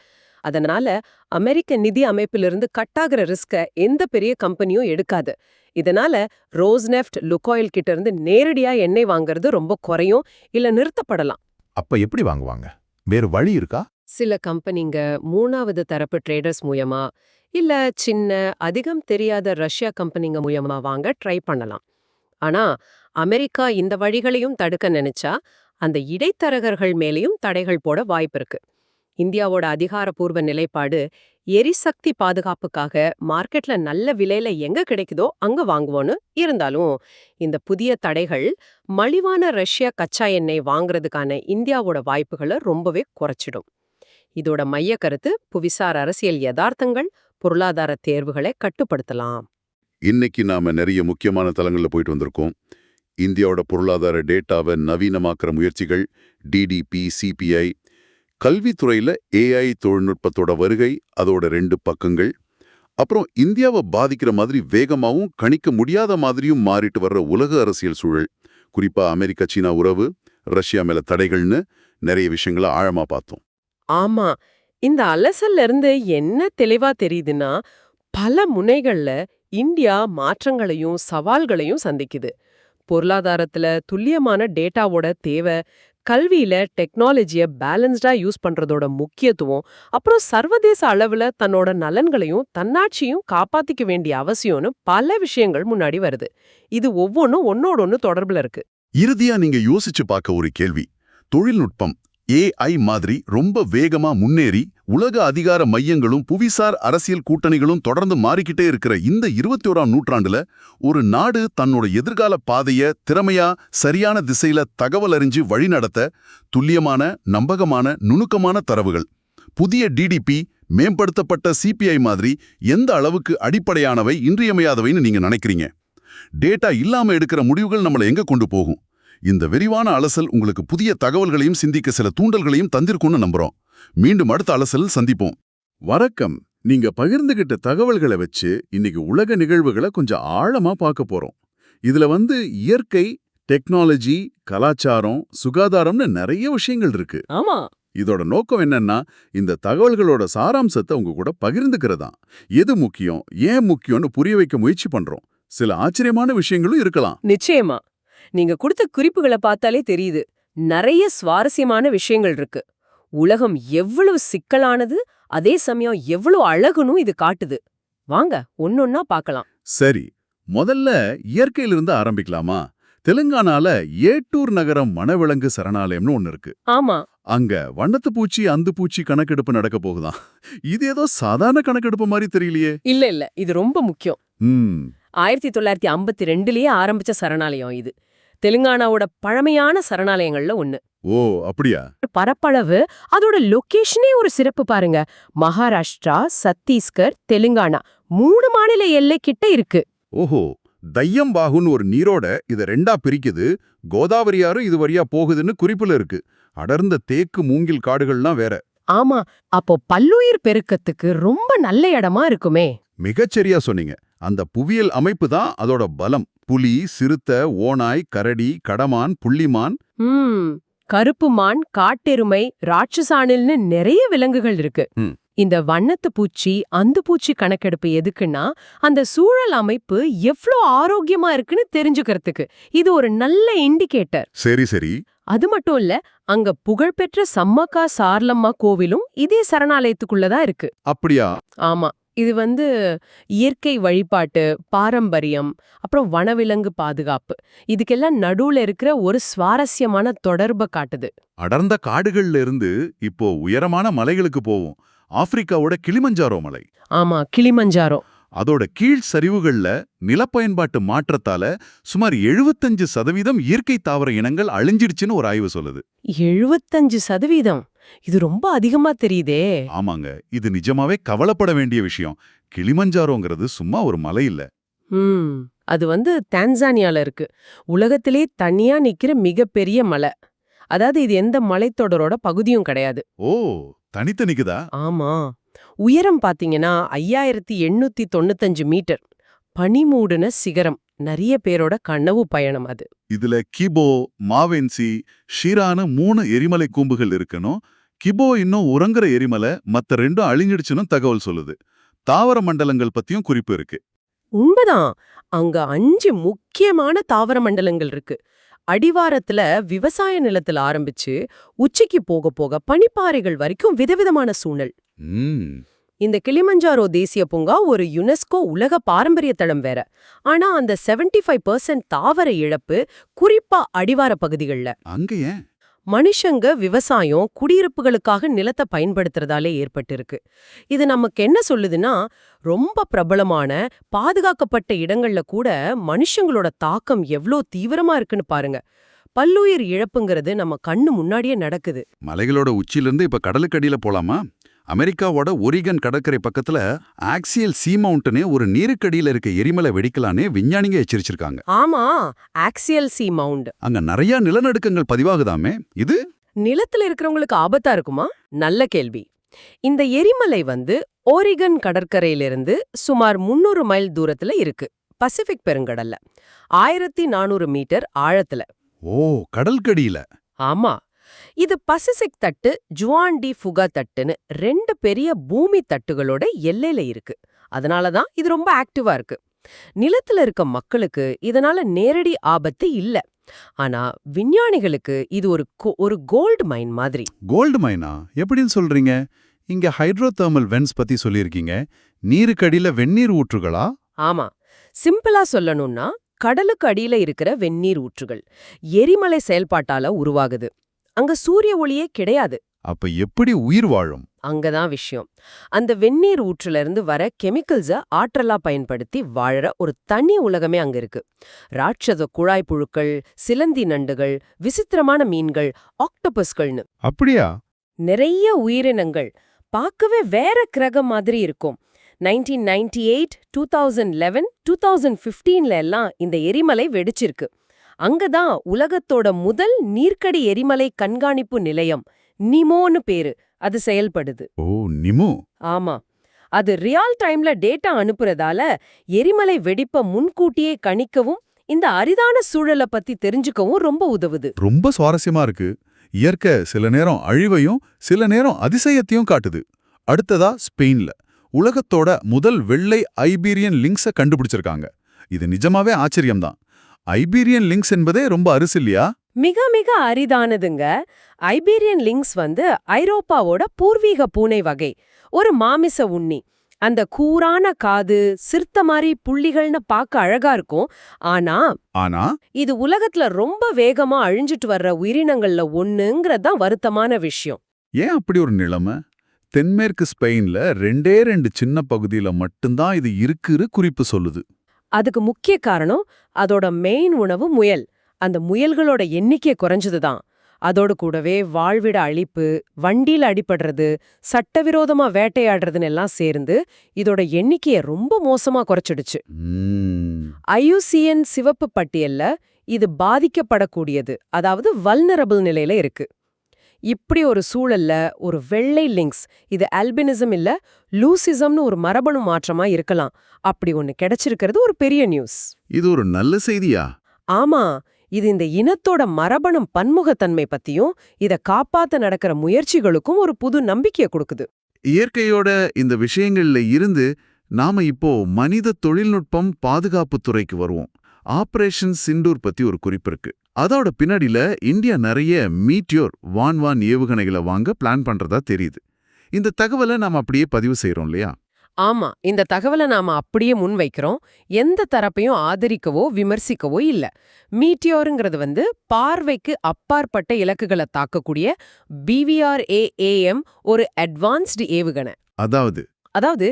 அதனால அமெரிக்க நிதி அமைப்பிலிருந்து கட்டாகிற ரிஸ்க எந்த பெரிய கம்பெனியும் எடுக்காது. இதனால ரோஸ்நெஃப்ட், லுகோயில் கிட்ட இருந்து நேரடியா எண்ணெய் வாங்குறது ரொம்ப குறையும், இல்ல நிறுத்தப்படலாம். அப்ப எப்படி வாங்குவாங்க? வேறு வழி இருக்கா? சில கம்பெனிங்க 3வது தரப்பு ட்ரேடர்ஸ் மூலமா இல்ல சின்ன அதிகம் தெரியாத ரஷ்யா கம்பெனிங்க மூலமா வாங்க ட்ரை பண்ணலாம். ஆனா அமெரிக்கா இந்த வழிகளையும் தடுக்க நினைச்சா அந்த இடைத்தரகர்கள் மேலேயும் தடைகள் போட வாய்ப்பிருக்கு. இந்தியாவோட அதிகாரப்பூர்வ நிலைப்பாடு எரிசக்தி பாதுகாப்புக்காக மார்க்கெட்ல நல்ல விலையில எங்க கிடைக்குதோ அங்க வாங்குவோன்னு இருந்தாலும், இந்த புதிய தடைகள் மலிவான ரஷ்யா கச்சா எண்ணெய் வாங்குறதுக்கான இந்தியாவோட வாய்ப்புகளை ரொம்பவே குறைச்சிடும். இதோட மைய கருத்து புவிசார் அரசியல் யதார்த்தங்கள், பொருளாதார தேர்வுகளை கட்டுப்படுத்தலாம். இன்னைக்கு நாம நிறைய முக்கியமான தளங்கள்ல போயிட்டு வந்திருக்கோம். இந்தியாவோட பொருளாதார டேட்டாவை நவீனமாக்குற முயற்சிகள், டிடிபி, சிபிஐ, கல்வித்துறையில AI தொழில்நுட்பத்தோட வருகை, அதோட 2 பக்கங்கள். அப்புறம் இந்தியாவை பாதிக்கிற மாதிரி வேகமாவும் கணிக்க முடியாத மாதிரியும் மாறிட்டு வர்ற உலக அரசியல் சூழல், குறிப்பா அமெரிக்கா சீனா உறவு, ரஷ்யா மேல தடைகள்னு நிறைய விஷயங்களை ஆழமா பார்த்தோம். ஆமா, இந்த அலசல்ல இருந்து என்ன தெளிவா தெரியுதுன்னா, பல முனைகள்ல இந்தியா மாற்றங்களையும் சவால்களையும் சந்திக்குது. பொருளாதாரத்துல துல்லியமான டேட்டாவோட தேவை, கல்வியில டெக்னாலஜிய பேலன்ஸ்டா யூஸ் பண்றதோட முக்கியத்துவம், அப்புறம் சர்வதேச அளவுல தன்னோட நலன்களையும் தன்னாட்சியும் காப்பாத்திக்க வேண்டிய அவசியம்னு பல விஷயங்கள் முன்னாடி வருது. இது ஒவ்வொன்றும் ஒன்னோட ஒன்னு தொடர்புல இருக்கு. இறுதியா நீங்க யோசிச்சு பார்க்க ஒரு கேள்வி. தொழில்நுட்பம் AI மாதிரி ரொம்ப வேகமா முன்னேறி உலக அதிகார மையங்களும் புவிசார் அரசியல் கூட்டணிகளும் தொடர்ந்து மாறிக்கிட்டே இருக்கிற இந்த 21ஆம் நூற்றாண்டுல ஒரு நாடு தன்னோட எதிர்கால பாதைய திறமையா சரியான திசையில தகவல் அறிஞ்சு வழிநடத்த துல்லியமான, நம்பகமான, நுணுக்கமான தரவுகள், புதிய DDP, மேம்படுத்தப்பட்ட CPI மாதிரி எந்த அளவுக்கு அடிப்படையானவை, இன்றியமையாதவைன்னு நீங்க நினைக்கிறீங்க? டேட்டா இல்லாம எடுக்கிற முடிவுகள் நம்மளை எங்க கொண்டு போகும்? இந்த விரிவான அலசல் உங்களுக்கு புதிய தகவல்களையும் சிந்திக்க சில தூண்டல்களையும் தந்திருக்கும்னு நம்புறோம். மீண்டும் அடுத்த அலசலில் சந்திப்போம். வணக்கம். நீங்க பகிர்ந்துகிட்ட தகவல்களை வச்சு இன்னைக்கு உலக நிகழ்வுகளை கொஞ்சம் ஆழமா பார்க்க போறோம். இதுல இயற்கை, டெக்னாலஜி, கலாச்சாரம், சுகாதாரம்னு நிறைய விஷயங்கள் இருக்கு. ஆமா, இதோட நோக்கம் என்னன்னா, இந்த தகவல்களோட சாராம்சத்தை உங்க கூட பகிர்ந்துக்கிறதா. எது முக்கியம், ஏன் முக்கியம்னு புரிய வைக்க முயற்சி பண்றோம். சில ஆச்சரியமான விஷயங்களும் இருக்கலாம். நிச்சயமா. நீங்க கொடுத்த குறிப்புகளை பார்த்தாலே தெரியுது, நிறைய சுவாரஸ்யமான விஷயங்கள் இருக்கு. உலகம் எவ்வளவு சிக்கலானது, அதே சமயம் எவ்வளவு அழகுன்னு இது காட்டுது. வாங்க ஒன்னொன்னா பார்க்கலாம். சரி, முதல்ல இயற்கையிலிருந்து ஆரம்பிக்கலாமா? தெலுங்கானால ஏட்டூர் நகரம் வனவிலங்கு சரணாலயம்னு ஒன்னு இருக்கு. ஆமா, அங்க வண்ணத்து பூச்சி, அந்து பூச்சி கணக்கெடுப்பு நடக்க போகுதாம். இது ஏதோ சாதாரண கணக்கெடுப்பு மாதிரி தெரியலையே. இல்ல, இது ரொம்ப முக்கியம். 1952லயே ஆரம்பிச்ச சரணாலயம் இது. தெலுங்கானாவோட பழமையான சரணாலயங்கள்ல ஒன்னு. ஓ, அப்படியா? பரப்பளவு, அதோட லொகேஷனே ஒரு சிறப்பு பாருங்க. மகாராஷ்டிரா, சத்தீஸ்கர், தெலுங்கானா 3 மாநில எல்லை கிட்ட இருக்கு. ஓஹோ, தையம்பாகுன்னு ஒரு நீரோட இத 2ஆ பிரிக்குது. கோதாவரி ஆறு இது வழியா போகுதுன்னு குறிப்புல இருக்கு. அடர்ந்த தேக்கு மூங்கில் காடுகள்லாம் வேற. ஆமா, அப்போ பல்லுயிர் பெருக்கத்துக்கு ரொம்ப நல்ல இடமா இருக்குமே. மிகச்சரியா சொன்னீங்க. அந்த புவியியல் அமைப்பு தான் அதோட பலம். புலி, சிறுத்தை, ஓநாய், கரடி, கடமான், புள்ளிமான், கருப்பு மான், காட்டெருமை, ராட்சசானில்னு நிறைய விலங்குகள் இருக்கு. இந்த வண்ணத்து பூச்சி, அந்து பூச்சி கணக்கெடுப்பு எதுக்குன்னா, அந்த சூழல் அமைப்பு எவ்ளோ ஆரோக்கியமா இருக்குன்னு தெரிஞ்சுக்கிறதுக்கு இது ஒரு நல்ல இண்டிகேட்டர். சரி. அது மட்டும் இல்ல, அங்க புகழ்பெற்ற சம்மக்கா சார்லம்மா கோவிலும் இதே சரணாலயத்துக்குள்ளதான் இருக்கு. அப்படியா? ஆமா, இது இயற்கை வழிபாட்டு, பாரம்பரியம், அப்புறம் வனவிலங்கு பாதுகாப்பு, இதுக்கெல்லாம் நடுவுல இருக்கிற ஒரு சுவாரஸ்யமான தொடர்பை காட்டுது. அடர்ந்த காடுகள்ல இருந்து இப்போ உயரமான மலைகளுக்கு போவோம். ஆப்பிரிக்காவோட கிளிமஞ்சாரோ மலை. ஆமா, கிளிமஞ்சாரோ. அதோட கீழ் சரிவுகள்ல நிலப்பயன்பாட்டு மாற்றத்தால சுமார் 75% இயற்கை தாவர இனங்கள் அழிஞ்சிடுச்சுன்னு ஒரு ஆய்வு சொல்லுது. 75%? இது ரொம்ப அதிகமா தெரியுதே. ஆமாங்க, இது நிஜமாவே கவலைப்பட வேண்டிய விஷயம். கிளிமஞ்சாரோங்கிறது சும்மா ஒரு மலை இல்ல. அது தான்சானியால இருக்கு. உலகத்திலே தனியா நிக்கிற மிகப்பெரிய மலை. அதாவது இது எந்த மலைத்தொடரோட பகுதியும் கிடையாது. ஓ, தனித்து நிக்குதா? ஆமா, உயரம் பாத்தீங்கன்னா 5895 மீட்டர். பனிமூடுன சிகரம். நிறைய பேரோட கனவு பயணம் அது. இதுல கிபோ, மாவென்சி, ஷீரான 3 எரிமலை கூம்புகள் இருக்கணும். கிபோ இன்னும் உறங்குற எரிமலை, மத்த 2 அழிஞ்சிடுச்சுன்னு தகவல் சொல்லுது. தாவர மண்டலங்கள் பத்தியும் குறிப்பு இருக்கு. உண்மைதான், அங்க 5 முக்கியமான தாவர மண்டலங்கள் இருக்கு. அடிவாரத்துல விவசாய நிலத்துல ஆரம்பிச்சு உச்சிக்கு போக போக பனிப்பாறைகள் வரைக்கும் விதவிதமான சூழல். இந்த கிளிமஞ்சாரோ தேசிய பூங்கா ஒரு யுனெஸ்கோ உலக பாரம்பரிய தளம் வேற. ஆனா அந்த 75% தாவர இழப்பு குறிப்பா அடிவார பகுதிகள்ல. அங்க ஏன்? மனுஷங்க விவசாயம், குடியிருப்புகளுக்காக நிலத்தை பயன்படுத்துறதாலே ஏற்பட்டிருக்கு. இது நமக்கு என்ன சொல்லுதுன்னா, ரொம்ப பிரபலமான பாதுகாக்கப்பட்ட இடங்கள்ல கூட மனுஷங்களோட தாக்கம் எவ்ளோ தீவிரமா இருக்குன்னு பாருங்க. பல்லுயிர் இழப்புங்கிறது நம்ம கண்ணு முன்னாடியே நடக்குது. மலைகளோட உச்சியிலிருந்து இப்ப கடலுக்கடியில போலாமா? அமெரிக்காவோட ஒரிகன் கடற்கரை பக்கத்துல ஆக்சியல் சீ மவுண்டனே ஒரு நீருக்கடியில இருக்க எரிமலை வெடிக்கலானே விஞ்ஞானிங்க எச்சரிச்சிருக்காங்க. ஆமா, ஆக்சியல் சீ மவுண்ட். அங்க நிறைய நிலநடுக்கங்கள் பதிவாகுதாமே, இது நிலத்துல இருக்கிறவங்களுக்கு ஆபத்தா இருக்குமா? நல்ல கேள்வி. இந்த எரிமலை ஓரிகன் கடற்கரையிலிருந்து சுமார் 300 மைல் தூரத்துல இருக்கு, பசிபிக் பெருங்கடல்ல, 1400 மீட்டர் ஆழத்துல. ஓ, கடல்கடியில. ஆமா, இது பசிபிக் தட்டு, ஜுவான் டி ஃபுகா தட்டுன்னு 2 பெரிய பூமி தட்டுகளோட எல்லையில இருக்கு. அதனாலதான் இது ரொம்ப ஆக்டிவா இருக்கு. நிலத்துல இருக்க மக்களுக்கு இதனால நேரடி ஆபத்து இல்ல. ஆனா விஞ்ஞானிகளுக்கு இது ஒரு கோல்டு மைன் மாதிரி. கோல்டு மைனா எப்படின்னு சொல்றீங்க? இங்க ஹைட்ரோதெர்மல் வென்ட்ஸ் பத்தி சொல்லியிருக்கீங்க. நீருக்கடியில வெந்நீர் ஊற்றுகளா? ஆமா, சிம்பிளா சொல்லணும்னா கடலுக்கு அடியில இருக்கிற வெந்நீர் ஊற்றுகள் எரிமலை செயல்பாட்டால உருவாகுது. அங்க சூரிய ஒளியே கிடையாது. அப்ப எப்படி உயிர் வாழும்? அங்கதான் விஷயம். அந்த வெந்நீர் ஊற்றுல இருந்து வர கெமிக்கல்ஸ ஆற்றலா பயன்படுத்தி வாழற ஒரு தனி உலகமே அங்க இருக்கு. ராட்சத குழாய் புழுக்கள், சிலந்தி நண்டுகள், விசித்திரமான மீன்கள், ஆக்டோபஸ்கள்னு அப்படியா? நிறைய உயிரினங்கள். பார்க்கவே வேற கிரகம் மாதிரி இருக்கும். 1998, 2011, 2015ல எல்லாம் இந்த எரிமலை வெடிச்சிருக்கு. அங்கதான் உலகத்தோட முதல் நீர்க்கடி எரிமலை கண்காணிப்பு நிலையம், நிமோன்னு பேரு, அது செயல்படுது. ஓ, நிமோ. ஆமா, அது ரியல் டைம்ல டேட்டா அனுப்புறதால எரிமலை வெடிப்ப முன்கூட்டியே கணிக்கவும் இந்த அரிதான சூழலை பத்தி தெரிஞ்சுக்கவும் ரொம்ப உதவுது. ரொம்ப சுவாரஸ்யமா இருக்கு. இயற்கை சில நேரம் அழிவையும் சில நேரம் அதிசயத்தையும் காட்டுது. அடுத்ததா ஸ்பெயின்ல உலகத்தோட முதல் வெள்ளை ஐபீரியன் லிங்க்ஸ கண்டுபிடிச்சிருக்காங்க. இது நிஜமாவே ஆச்சரியம்தான். ஐபீரியன் லிங்க்ஸ் என்பதே ரொம்ப அரிசி இல்லையா? மிக மிக அரிதானதுங்க. ஐபீரியன் லிங்க்ஸ் ஐரோப்பாவோட பூர்வீக பூனை வகை, ஒரு மாமிச உண்ணி. அந்த கூரான காது, சிறுத்த மாதிரி புள்ளிகள்னு பார்க்க அழகா இருக்கும். ஆனா இது உலகத்துல ரொம்ப வேகமா அழிஞ்சிட்டு வர்ற உயிரினங்கள்ல ஒண்ணுங்கறதுதான் வருத்தமான விஷயம். ஏன் அப்படி ஒரு நிலைமை? தென்மேற்கு ஸ்பெயின்ல 2 சின்ன பகுதியில மட்டும்தான் இது இருக்குன்னு குறிப்பு சொல்லுது. அதுக்கு முக்கிய காரணம் அதோட மெயின் உணவு முயல். அந்த முயல்களோட எண்ணிக்கை குறைஞ்சதுதான். அதோடு கூடவே வாழ்விட அழிப்பு, வண்டியில அடிபடுறது, சட்டவிரோதமா வேட்டையாடுறதுன்னு எல்லாம் சேர்ந்து இதோட எண்ணிக்கையை ரொம்ப மோசமா குறைச்சிடுச்சு. IUCN சிவப்பு பட்டியல்ல இது பாதிக்கப்படக்கூடியது, அதாவது வல்னரபிள் நிலையில இருக்கு. இப்படி ஒரு சூழல்ல ஒரு வெள்ளை லிங்க்ஸ், இது ஆல்பினிசம் இல்ல லூசிசம்னு ஒரு மரபணு மாற்றமா இருக்கலாம், அப்படி ஒன்னு கிடைச்சிருக்கிறது ஒரு பெரிய நியூஸ். இது ஒரு நல்ல செய்தியா? ஆமா, இது இந்த இனத்தோட மரபணு பன்முகத்தன்மை பத்தியும் இத காப்பாத்த நடக்கிற முயற்சிகளுக்கும் ஒரு புது நம்பிக்கையை கொடுக்குது. இயற்கையோட இந்த விஷயங்கள்ல இருந்து நாம இப்போ மனித தொழில்நுட்பம் பாதுகாப்பு துறைக்கு வருவோம். ஆபரேஷன் சிண்டூர் பத்தி ஒரு குறிப்பு இருக்கு. அதோட பின்னாடில இந்தியா நிறைய மீட்டியோர் வான் ஏவுகணைகளை வாங்க பிளான் பண்றதா தெரியுது. இந்த தகவலை நாம அப்படியே பதிவு செய்யறோம் இல்லையா? ஆமா, இந்த தகவலை நாம அப்படியே முன்வைக்கிறோம். எந்த தரப்பையும் ஆதரிக்கவோ விமர்சிக்கவோ இல்ல. மீட்டியோருங்கிறது பார்வைக்கு அப்பாற்பட்ட இலக்குகளை தாக்கக்கூடிய BVRAAM ஒரு அட்வான்ஸ்டு ஏவுகணை. அதாவது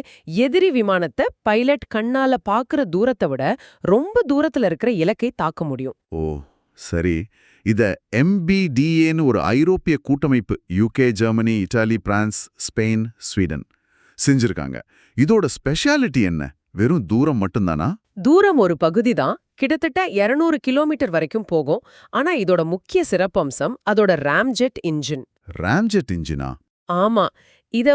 எதிரி விமானத்தை பைலட் கண்ணால பாக்குற தூரத்தை விட ரொம்ப தூரத்துல இருக்கிற இலக்கை தாக்க முடியும். ஓ சரி. இத MBDAன்னு ஒரு ஐரோப்பிய கூட்டமைப்பு, UK, Germany, Italy, France, Spain, Sweden செஞ்சிருக்காங்க. இதோட ஸ்பெஷாலிட்டி என்ன? வெறும் தூரம் மட்டும்தானா? தூரம் ஒரு பகுதி தான், கிட்டத்தட்ட 200 கிலோமீட்டர் வரைக்கும் போகும். ஆனா இதோட முக்கிய சிறப்பம்சம் அதோட ராம்ஜெட் இன்ஜின். ராம்ஜெட் இன்ஜினா? ஆமா, இத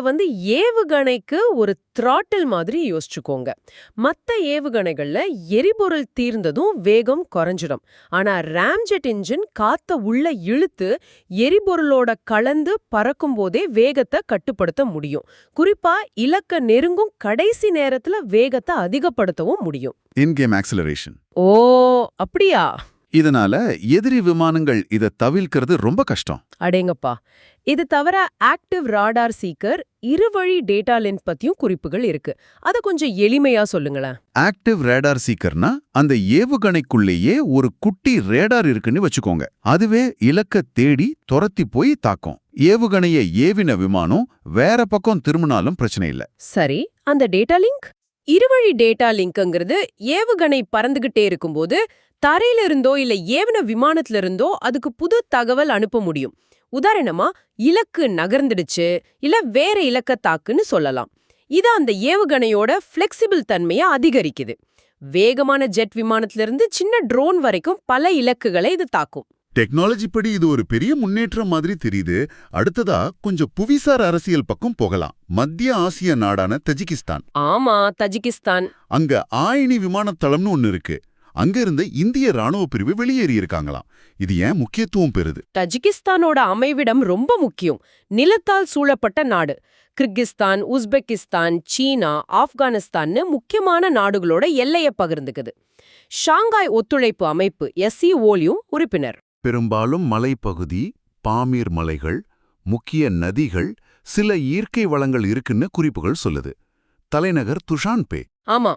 ஏவுகணைக்கு ஒரு த்ராட்டில் மாதிரி யோசிச்சுக்கோங்க. மத்த ஏவுகணைகள்ல எரிபொருள் தீர்ந்ததும் வேகம் குறைஞ்சிடும். ஆனா ராம்ஜெட் இன்ஜின் காத்த உள்ள இழுத்து எரிபொருளோட கலந்து பறக்கும் போதே வேகத்தை கட்டுப்படுத்த முடியும். குறிப்பா இலக்க நெருங்கும் கடைசி நேரத்துல வேகத்தை அதிகப்படுத்தவும் முடியும். Income acceleration. ஓ அப்படியா? இதனால எதிரி விமானங்கள் இத தவிர்க்கிறது ரொம்ப கஷ்டம். அடேங்கப்பா. இது தவிர ஆக்டிவ் ராடார் சீக்கர், இருவழி டேட்டா லிங்க் பத்தியும் குறிப்புகள் இருக்கு. அத கொஞ்சம் எளிமையா சொல்லுங்களேன். ஆக்டிவ் ரேடார் சீக்கர்னா அந்த ஏவுகணைக்குள்ளேயே ஒரு குட்டி ரேடார் இருக்குன்னு வச்சுக்கோங்க. அதுவே இலக்க தேடி துரத்தி போய் தாக்கும். ஏவுகணைய ஏவின விமானம் வேற பக்கம் திரும்பினாலும் பிரச்சனை இல்ல. சரி, அந்த டேட்டா லிங்க்? இருவழி டேட்டா லிங்க்ங்கிறது ஏவுகணை பறந்துகிட்டே இருக்கும்போது தரையில இருந்தோ இல்ல ஏவன விமானத்துல இருந்தோ அதுக்கு புது தகவல் அனுப்ப முடியும். உதாரணமா இலக்கு நகர்ந்துடுச்சு இல்ல வேற இலக்க தாக்குன்னு சொல்லலாம். இது அந்த ஏவுகணையோட ஃபிளெக்சிபிள் தன்மையை அதிகரிக்குது. வேகமான ஜெட் விமானத்திலிருந்து சின்ன ட்ரோன் வரைக்கும் பல இலக்குகளை இது தாக்கும். டெக்னாலஜி படி இது ஒரு பெரிய முன்னேற்றம் மாதிரி தெரியுது. அடுத்ததா கொஞ்சம் புவிசார் அரசியல் பக்கம் போகலாம். மத்திய ஆசிய நாடான தஜிகிஸ்தான். ஆமா, தஜிகிஸ்தான். அங்க ஆயினி விமானத்தளம்னு ஒன்னு இருக்கு. அங்க இருந்த இந்திய ராணுவ பிரிவு வெளியேறி இருக்காங்களாம். இது ஏன் முக்கியத்துவம் பெறுது? தஜிகிஸ்தானோட அமைவிடம் ரொம்ப முக்கியம். நிலத்தால் சூழப்பட்ட நாடு. கிர்கிஸ்தான், உஸ்பெகிஸ்தான், சீனா, ஆப்கானிஸ்தான்னு முக்கியமான நாடுகளோட எல்லைய பகிர்ந்துக்குது. ஷாங்காய் ஒத்துழைப்பு அமைப்பு SCOலயும் உறுப்பினர். பெரும்பாலும் மலைப்பகுதி, பாமீர் மலைகள், முக்கிய நதிகள், சில இயற்கை வளங்கள் இருக்குன்னு குறிப்புகள் சொல்லுது. தலைநகர் துஷான்பே. ஆமா,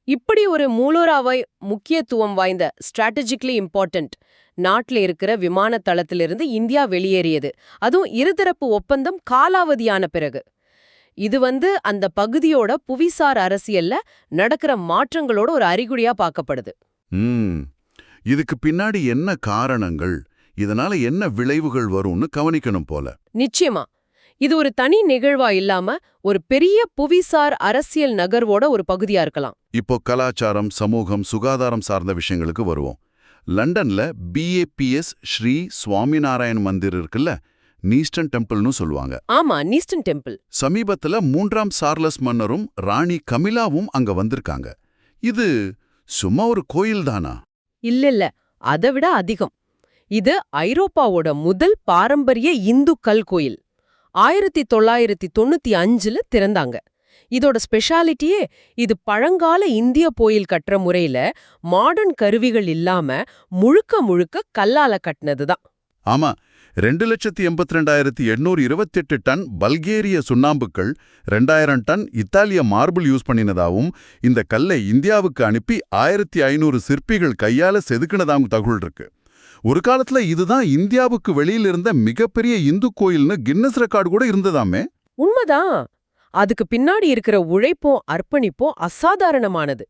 இப்படி ஒரு மூலோராவை முக்கியத்துவம் வாய்ந்த ஸ்ட்ராட்டஜிக்கலி இம்பார்ட்டன்ட் நாட்டில் இருக்கிற விமான தளத்திலிருந்து இந்தியா வெளியேறியது, அதுவும் இருதரப்பு ஒப்பந்தம் காலாவதியான பிறகு. இது அந்த பகுதியோட புவிசார் அரசியல்ல நடக்கிற மாற்றங்களோட ஒரு அறிகுறியா பார்க்கப்படுது. இதுக்கு பின்னாடி என்ன காரணங்கள், இதனால என்ன விளைவுகள் வரும்னு கவனிக்கணும் போல. நிச்சயமா, இது ஒரு தனி நிகழ்வா இல்லாம ஒரு பெரிய புவிசார் அரசியல் நகர்வோட ஒரு பகுதியா இருக்கலாம். இப்போ கலாச்சாரம், சமூகம், சுகாதாரம் சார்ந்த விஷயங்களுக்கு வருவோம். லண்டன்ல BAPS ஸ்ரீ சுவாமிநாராயண் மந்திர் இருக்குல்ல, நீஸ்டன் டெம்பிள்னு சொல்லுவாங்க. ஆமா, நீஸ்டன் டெம்பிள். சமீபத்துல 3ஆம் சார்லஸ் மன்னரும் ராணி கமிலாவும் அங்க வந்திருக்காங்க. இது சும்மா ஒரு கோயில் தானா? இல்ல, அதை விட அதிகம். இது ஐரோப்பாவோட முதல் பாரம்பரிய இந்து கல் கோயில். 1995ல திறந்தாங்க. இதோட ஸ்பெஷாலிட்டியே இது பழங்கால இந்திய கோயில் கட்டுற முறையில மாடர்ன் கருவிகள் இல்லாம முழுக்க முழுக்க கல்லால கட்டினதுதான். ஆமா, 2,82,828 டன் பல்கேரிய சுண்ணாம்புக்கள், 2000 டன் இத்தாலிய மார்பிள் யூஸ் பண்ணினதாவும், இந்த கல்லை இந்தியாவுக்கு அனுப்பி 1500 சிற்பிகள் கையால செதுக்கினதாவும் தகவல் இருக்கு. ஒரு காலத்துல இதுதான் இந்தியாவுக்கு வெளியில இருந்த மிகப்பெரிய இந்து கோயில்னு கின்னஸ் ரெக்கார்டு கூட இருந்ததாமே. உண்மைதான். அதுக்கு பின்னாடி இருக்கிற உழைப்பும் அர்ப்பணிப்பும் அசாதாரணமானது.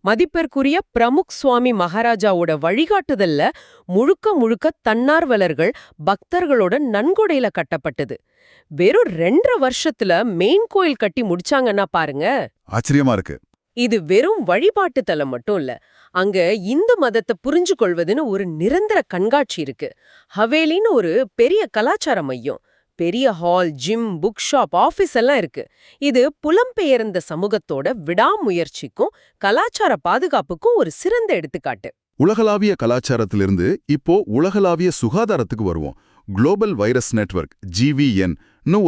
மதிப்பிற்குரிய பிரமுக் சுவாமி மகாராஜாவோட வழிகாட்டுதல்ல முழுக்க முழுக்க தன்னார்வலர்கள் பக்தர்களோட நன்கொடையில கட்டப்பட்டது. வெறும் 2.5 வருஷத்துல மெயின் கோயில் கட்டி முடிச்சாங்கன்னா பாருங்க. ஆச்சரியமா இருக்கு. இது வெறும் வழிபாட்டு தலம் மட்டும் இல்ல, அங்க இந்து மதத்தை புரிஞ்சு கொள்வதுன்னு ஒரு நிரந்தர கண்காட்சி இருக்கு. ஹவேலின்னு ஒரு பெரிய கலாச்சார மையம், பெரிய hall, gym, book shop, office எல்லாம் இருக்கு. இது புலம்பெயர்ந்த சமூகத்தோட விடாமுயற்சிக்கும் கலாச்சார பாதுகாப்புக்கும் ஒரு சிறந்த எடுத்துக்காட்டு. உலகளாவிய கலாச்சாரத்திலிருந்து இப்போ உலகளாவிய சுகாதாரத்துக்கு வருவோம். குளோபல் வைரஸ் நெட்வொர்க் GVN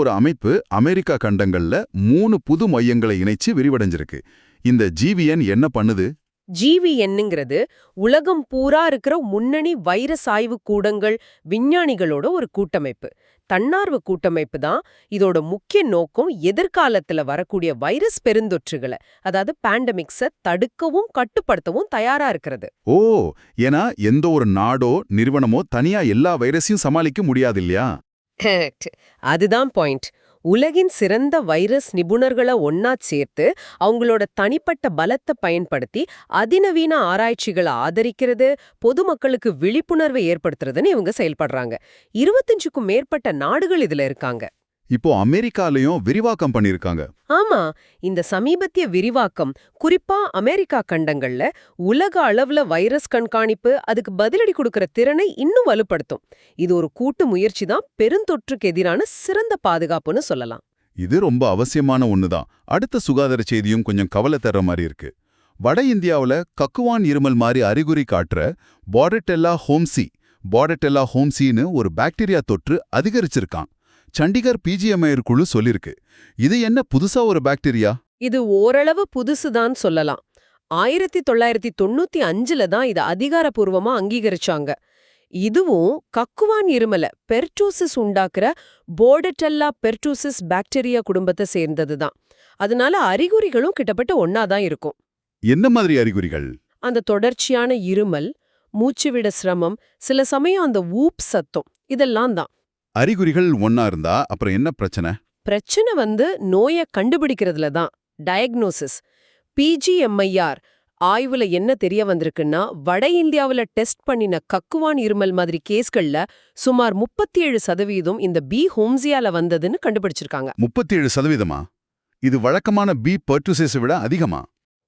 ஒரு அமைப்பு அமெரிக்கா கண்டங்கள்ல 3 புது மையங்களை இணைச்சு விரிவடைஞ்சிருக்கு. இந்த GVN என்ன பண்ணுது? GVNங்கிறது உலகம் பூரா இருக்கிற முன்னணி வைரஸ் ஆய்வு கூடங்கள், விஞ்ஞானிகளோட ஒரு கூட்டமைப்பு. தன்னார்வ கூட்டமைப்பு தான். இதோட முக்கிய நோக்கம் எதிர்காலத்துல வரக்கூடிய வைரஸ் பெருந்தொற்றுகளை, அதாவது பேண்டமிக்ஸை தடுக்கவும் கட்டுப்படுத்தவும் தயாரா இருக்கிறது. ஓ, ஏன்னா எந்த ஒரு நாடோ நிறுவனமோ தனியா எல்லா வைரஸையும் சமாளிக்க முடியாது இல்லையா? அதுதான் பாயிண்ட். உலகின் சிறந்த வைரஸ் நிபுணர்களை ஒன்னா சேர்த்து அவங்களோட தனிப்பட்ட பலத்தை பயன்படுத்தி அதிநவீன ஆராய்ச்சிகளை ஆதரிக்கிறது, பொதுமக்களுக்கு விழிப்புணர்வை ஏற்படுத்துறதுன்னு இவங்க செயல்படுறாங்க. 25க்கும் மேற்பட்ட நாடுகள் இதுல இருக்காங்க. இப்போ அமெரிக்காலயும் விரிவாக்கம் பண்ணிருக்காங்க. ஆமா, இந்த சமீபத்திய விரிவாக்கம் குறிப்பா அமெரிக்கா கண்டங்கள்ல உலக அளவுல வைரஸ் கண்காணிப்பு, அதுக்கு பதிலடி கொடுக்கிற திறனை இன்னும் வலுப்படுத்தும். இது ஒரு கூட்டு முயற்சி தான் பெருந்தொற்றுக்கு எதிரான சிறந்த பாதுகாப்புன்னு சொல்லலாம். இது ரொம்ப அவசியமான ஒண்ணுதான். அடுத்த சுகாதார செய்தியும் கொஞ்சம் கவலை தர்ற மாதிரி இருக்கு. வட இந்தியாவுல கக்குவான் இருமல் மாதிரி அறிகுறி காட்டுற பார்டெட்டெல்லா ஹோம்சின்னு ஒரு பாக்டீரியா தொற்று அதிகரிச்சிருக்கான். சண்டிகர் PGMI குழு சொல்லிருக்கு. இது என்ன புதுசா ஒரு பாக்டீரியா? இது ஓரளவு புதுசுதான் சொல்லலாம். 1995ல தான் இதை அதிகாரப்பூர்வமா அங்கீகரிச்சாங்க. இதுவும் கக்குவான் இருமல பெர்டூசிஸ் உண்டாக்குற போர்டெட்டெல்லா பெர்டூசிஸ் பாக்டீரியா குடும்பத்தை சேர்ந்ததுதான். அதனால அறிகுறிகளும் கிட்டத்தட்ட ஒன்னாதான் இருக்கும். என்ன மாதிரி அறிகுறிகள்? அந்த தொடர்ச்சியான இருமல், மூச்சுவிட சிரமம், சில சமயம் அந்த ஊப் சத்தம், இதெல்லாம் தான். அறிகுறிகள் ஒன்னா இருந்தா அப்புறம் என்ன பிரச்சனை? பிரச்சனை நோயை கண்டுபிடிக்கிறதுல தான். டயக்னோசிஸ். PGMIR ஆய்வுல என்ன தெரிய வந்திருக்குன்னா, வட இந்தியாவுல டெஸ்ட் பண்ணின கக்குவான் இருமல் மாதிரி கேஸ்கள்ல சுமார் 37% இந்த B. ஹோம்சியால வந்ததுன்னு கண்டுபிடிச்சிருக்காங்க. 37%? இது வழக்கமான B. பெர்டூசிஸை விட அதிகமா?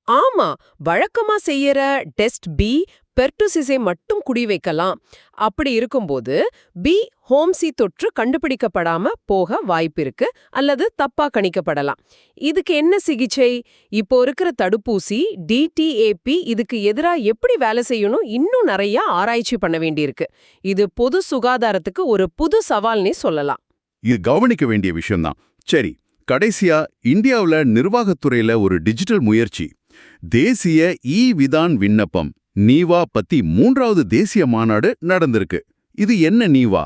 ஆமா, வழக்கமா செய்யற டெஸ்ட் பி பெர்டுசிஸை மட்டும் குடி வைக்கலாம். அப்படி இருக்கும்போது பி ஹோம்சி தொற்று கண்டுபிடிக்கப்படாம போக வாய்ப்பிருக்கு அல்லது தப்பா கணிக்கப்படலாம். இதுக்கு என்ன சிகிச்சை? இப்போ இருக்கிற தடுப்பூசி டிடிஏபி இதுக்கு எதிரா எப்படி வேலை செய்யணும் இன்னும் நிறைய ஆராய்ச்சி பண்ண வேண்டியிருக்கு. இது பொது சுகாதாரத்துக்கு ஒரு புது சவால்னே சொல்லலாம். இது கவனிக்க வேண்டிய விஷயம்தான். சரி, கடைசியா இந்தியாவுல நிர்வாகத்துறையில ஒரு டிஜிட்டல் முயற்சி, தேசிய விதான் விண்ணப்பம் நீவா பத்தி 3வது தேசிய மாநாடு நடந்திருக்கு. இது என்ன நீவா?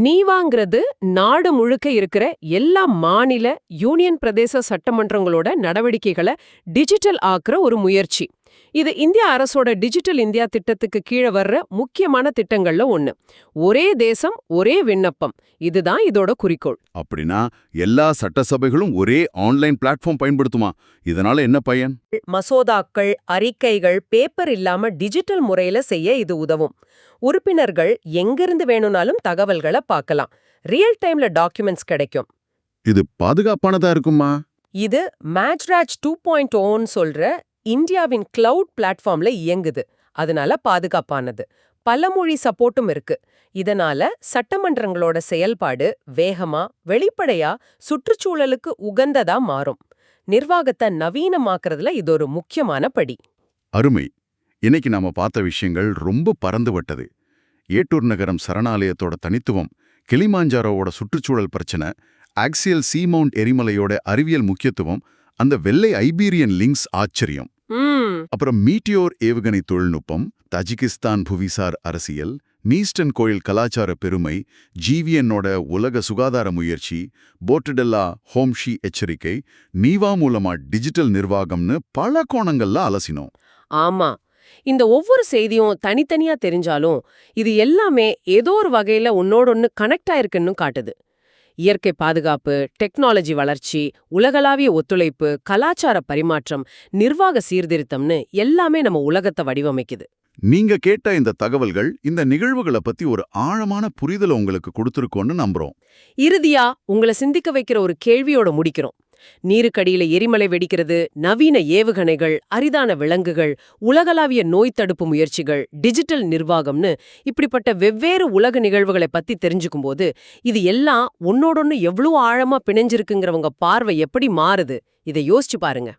நீவாங்கிறது நாடு முழுக்க இருக்கிற எல்லா மாநில யூனியன் பிரதேச சட்டமன்றங்களோட நடவடிக்கைகளை டிஜிட்டல் ஆக்குற ஒரு முயற்சி. இது இந்திய அரசோட டிஜிட்டல் இந்தியா திட்டத்துக்கு கீழே வர்ற முக்கியமான திட்டங்கள்ல ஒண்ணு. ஒரே தேசம் ஒரே விண்ணப்பம், இதுதான் இதோட குறிக்கோள். அப்படின்னா எல்லா சட்டசபைகளும் ஒரே ஆன்லைன் பிளாட்ஃபார்ம் பயன்படுத்துமா? இதனால என்ன பயன்? மசோதாக்கள், அறிக்கைகள் பேப்பர் இல்லாம டிஜிட்டல் முறையில செய்ய இது உதவும். உறுப்பினர்கள் எங்கிருந்து வேணும்னாலும் தகவல்களை பார்க்கலாம். ரியல் டைம்ல டாக்குமெண்ட்ஸ் கிடைக்கும். இது பாதுகாப்பானதா இருக்குமா? இது மேட்ச்ராஜ் 2.0ன்னு சொல்ற இந்தியாவின் கிளவுட் பிளாட்ஃபார்ம்ல இயங்குது. அதனால பாதுகாப்பானது. பலமொழி சப்போர்ட்டும் இருக்கு. இதனால சட்டமன்றங்களோட செயல்பாடு வேகமா, வெளிப்படையா, சுற்றுச்சூழலுக்கு உகந்ததா மாறும். நிர்வாகத்தை நவீனமாக்குறதுல இது ஒரு முக்கியமான படி. அருமை. இன்னைக்கு நாம பார்த்த விஷயங்கள் ரொம்ப பரந்துபட்டது. ஏட்டூர் நகரம் சரணாலயத்தோட தனித்துவம், கிளிமாஞ்சாரோவோட சுற்றுச்சூழல் பிரச்சனை, ஆக்சியல் சீமவுண்ட் எரிமலையோட அறிவியல் முக்கியத்துவம், அந்த வெள்ளை ஐபீரியன் லிங்க்ஸ் ஆச்சரியம், அப்புறம் மீட்டியோர் ஏவுகணை தொழில்நுட்பம், தஜிகிஸ்தான் புவிசார் அரசியல், நீஸ்டன் கோயில் கலாச்சார பெருமை, ஜிவிஎன்னோட உலக சுகாதார முயற்சி, போர்டடெல்லா ஹோம்ஷி எச்சரிக்கை, நீவா மூலமா டிஜிட்டல் நிர்வாகம்னு பல கோணங்கள்ல அலசினோம். ஆமா, இந்த ஒவ்வொரு செய்தியும் தனித்தனியா தெரிஞ்சாலும் இது எல்லாமே ஏதோ ஒரு வகையில ஒன்னோடொன்னு கனெக்ட் ஆயிருக்குன்னு காட்டுது. இயற்கை பாதுகாப்பு, டெக்னாலஜி வளர்ச்சி, உலகளாவிய ஒத்துழைப்பு, கலாச்சார பரிமாற்றம், நிர்வாக சீர்திருத்தம்னு எல்லாமே நம்ம உலகத்தை வடிவமைக்குது. நீங்க கேட்ட இந்த தகவல்கள் இந்த நிகழ்வுகளை பத்தி ஒரு ஆழமான புரிதலை உங்களுக்கு கொடுத்திருக்கோன்னு நம்புறோம். இறுதியா உங்களை சிந்திக்க வைக்கிற ஒரு கேள்வியோட முடிக்கிறோம். நீருக்கடியில எரிமலை வெடிக்கிறது, நவீன ஏவுகணைகள், அரிதான விலங்குகள், உலகளாவிய நோய் தடுப்பு முயற்சிகள், டிஜிட்டல் நிர்வாகம்னு இப்படிப்பட்ட வெவ்வேறு உலக நிகழ்வுகளை பத்தி தெரிஞ்சுக்கும்போது இது எல்லாம் ஒன்னோடொன்னு எவ்வளவு ஆழமா பிணைஞ்சிருக்குங்கிறவங்க பார்வை எப்படி மாறுது, இதை யோசிச்சு பாருங்க.